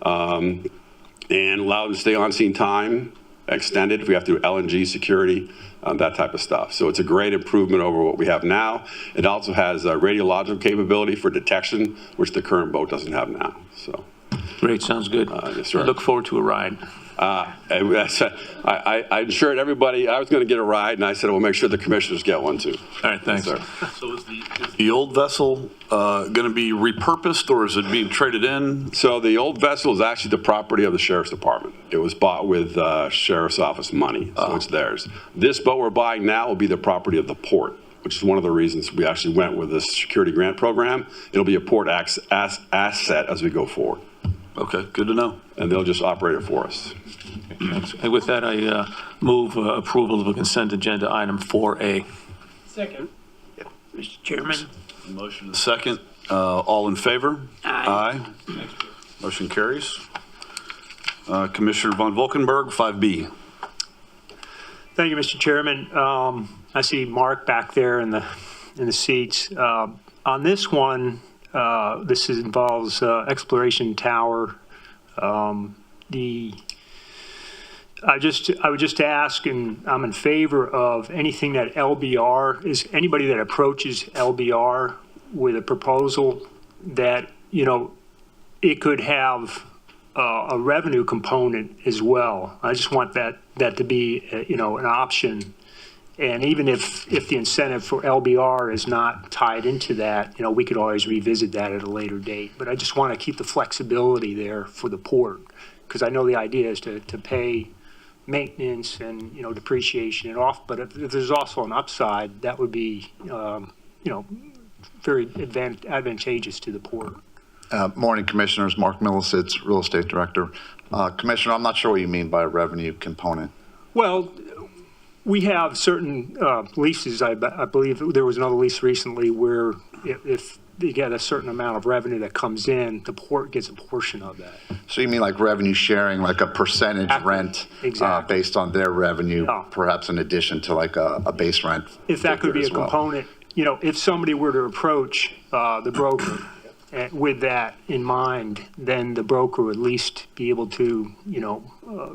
and allow them to stay on scene time, extended if we have to do LNG security, that type of stuff. So it's a great improvement over what we have now. It also has radiological capability for detection, which the current boat doesn't have now. So, Great, sounds good. Yes, sir. I look forward to a ride. I assured everybody I was going to get a ride, and I said, we'll make sure the commissioners get one too. All right, thanks. Yes, So is the old vessel going to be repurposed, or is it being traded in? So the old vessel is actually the property of the Sheriff's Department. It was bought with Sheriff's Office money, so it's theirs. This boat we're buying now will be the property of the port, which is one of the reasons we actually went with this security grant program. It'll be a port asset as we go forward. Okay, good to know. And they'll just operate it for us. Thanks. And with that, I move approval of a consent agenda item 4A. Second. Mr. Chairman, Motion and a second. All in favor? Aye. Motion carries. Commissioner Von Valkenburg, 5B. Thank you, Mr. Chairman. I see Mark back there in the seats. On this one, this involves Exploration Tower. I would just ask, and I'm in favor of anything that LBR is, anybody that approaches LBR with a proposal that, it could have a revenue component as well. I just want that to be, an option. And even if the incentive for LBR is not tied into that, we could always revisit that at a later date. But I just want to keep the flexibility there for the port, because I know the idea is to pay maintenance and, depreciation and off. But if there's also an upside, that would be, very advantageous to the port. Morning, Commissioners. Mark Millisitz, Real Estate Director. Commissioner, I'm not sure what you mean by a revenue component. Well, we have certain leases. I believe there was another lease recently where if you get a certain amount of revenue that comes in, the port gets a portion of that. So you mean like revenue sharing, like a percentage rent Exactly. based on their revenue, Yeah. perhaps in addition to like a base rent? If that could be a figure as well. component, if somebody were to approach the broker with that in mind, then the broker would at least be able to,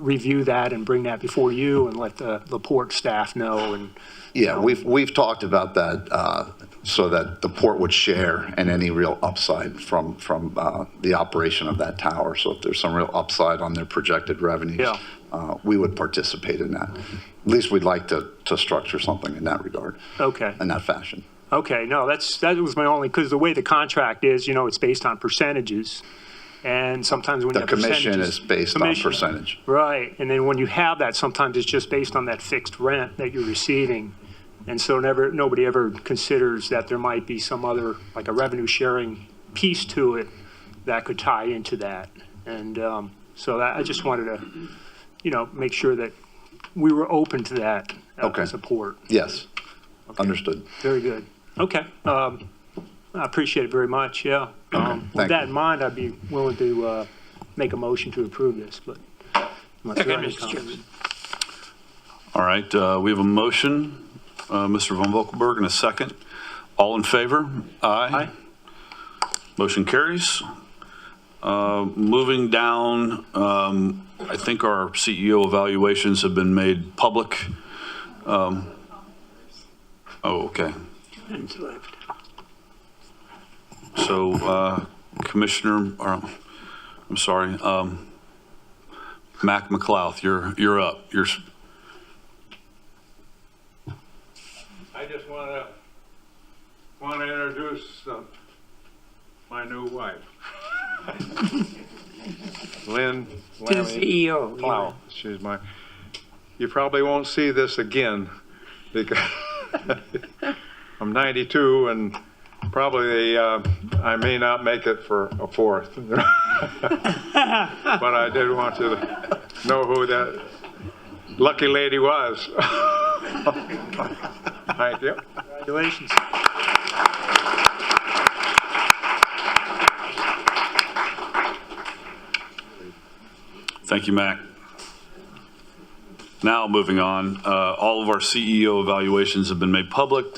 review that and bring that before you and let the port staff know. And Yeah, we've talked about that so that the port would share in any real upside from the operation of that tower. So if there's some real upside on their projected revenues, we would participate in that. At least we'd like to structure something in that regard. Okay. In that fashion. Okay, no, that was my only, because the way the contract is, it's based on percentages. And sometimes when you The have commission percentages. is based on percentage. Right, and then when you have that, sometimes it's just based on that fixed rent that you're receiving. And so nobody ever considers that there might be some other, like a revenue sharing piece to it that could tie into that. And so that, I just wanted to, make sure that we were open to that support. Yes, understood. Very good. Okay. I appreciate it very much, yeah. With that in mind, I'd be willing to make a motion to approve this, but. unless there are any Mr. Chairman. comments. All right, we have a motion, Mr. Von Valkenburg, and a second. All in favor? Aye. Motion carries. Moving down, I think our CEO evaluations have been made public. Okay. Minutes left. So, Commissioner, I'm sorry, Mac McLeod, you're up. I just want to introduce my new wife, Lynn To the CEO. Plow. You probably won't see this again because I'm 92 and probably I may not make it for a fourth. But I did want you to know who that lucky lady was. Thank you. Congratulations. Thank you, Mac. Now, moving on, all of our CEO evaluations have been made public.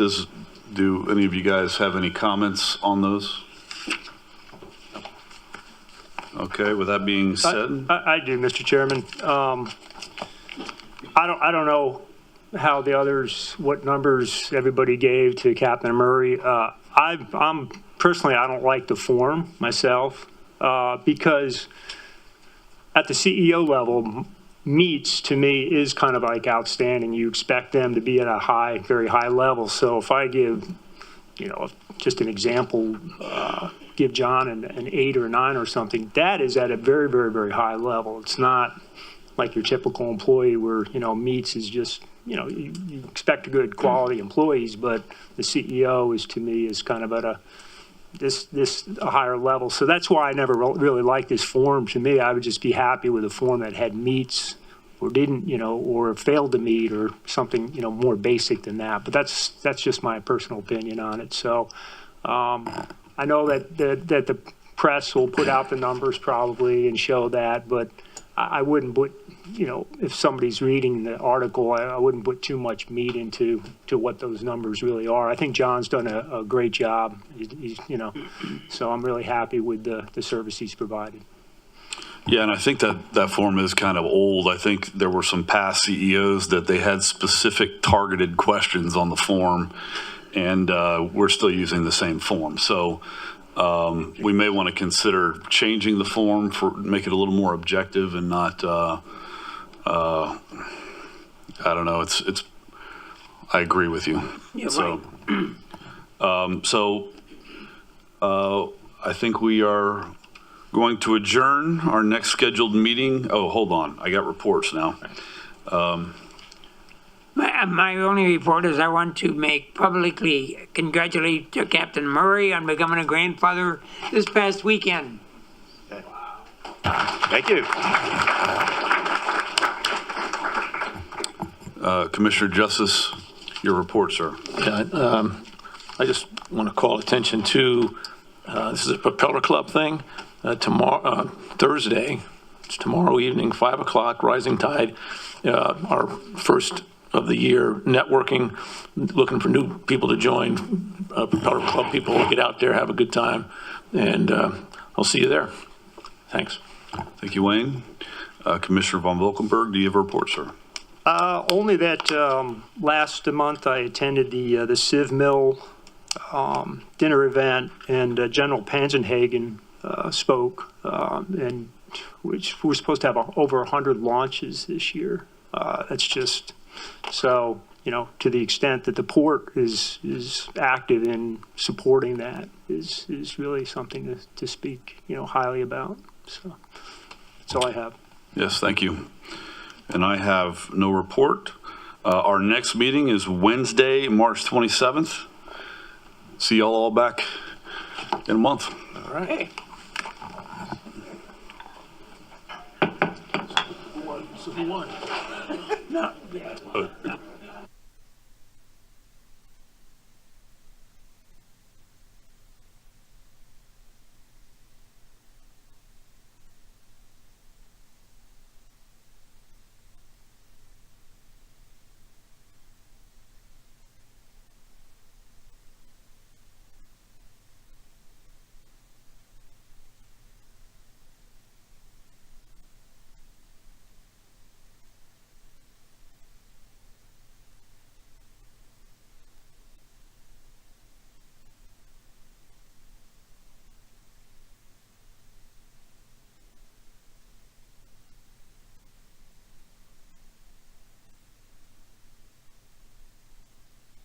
Do any of you guys have any comments on those? Okay, with that being said. I do, Mr. Chairman. I don't know how the others, what numbers everybody gave to Captain Murray. I'm personally, I don't like the form myself because at the CEO level, meets to me is kind of like outstanding. You expect them to be at a high, very high level. So if I give, just an example, give John an 8 or 9 or something, that is at a very, very, very high level. It's not like your typical employee where, meets is just, you expect good quality employees, but the CEO is, to me, is kind of at a higher level. So that's why I never really liked this form. To me, I would just be happy with a form that had meets or didn't, or failed to meet or something, more basic than that. But that's just my personal opinion on it. So I know that the press will put out the numbers probably and show that, but I wouldn't put, if somebody's reading the article, I wouldn't put too much meat into what those numbers really are. I think John's done a great job. He's, so I'm really happy with the service he's provided. Yeah, and I think that form is kind of old. I think there were some past CEOs that they had specific targeted questions on the form, and we're still using the same form. So we may want to consider changing the form make it a little more objective and not, I don't know, I agree with you. Yeah, So, I think we are going to adjourn our next scheduled meeting. Oh, hold on, I got reports now. My only report is I want to publicly congratulate Captain Murray on becoming a grandfather this past weekend. Thank you. Commissioner Justice, your report, sir. I just want to call attention to, this is a Propeller Club thing. Tomorrow, Thursday, it's tomorrow evening, 5 o'clock, Rising Tide, our first of the year networking, looking for new people to join, Propeller Club people, get out there, have a good time, and I'll see you there. Thanks. Thank you, Wayne. Commissioner Von Volkenberg, do you have a report, sir? Only that last month I attended the Civ Mill dinner event, and General Panzenhagen spoke, and which we're supposed to have over 100 launches this year. That's just so, to the extent that the port is active in supporting that is really something to speak, highly about. So that's all I have. Yes, thank you. And I have no report. Our next meeting is Wednesday, March 27th. See y'all all back in a month. All right. So who won? No.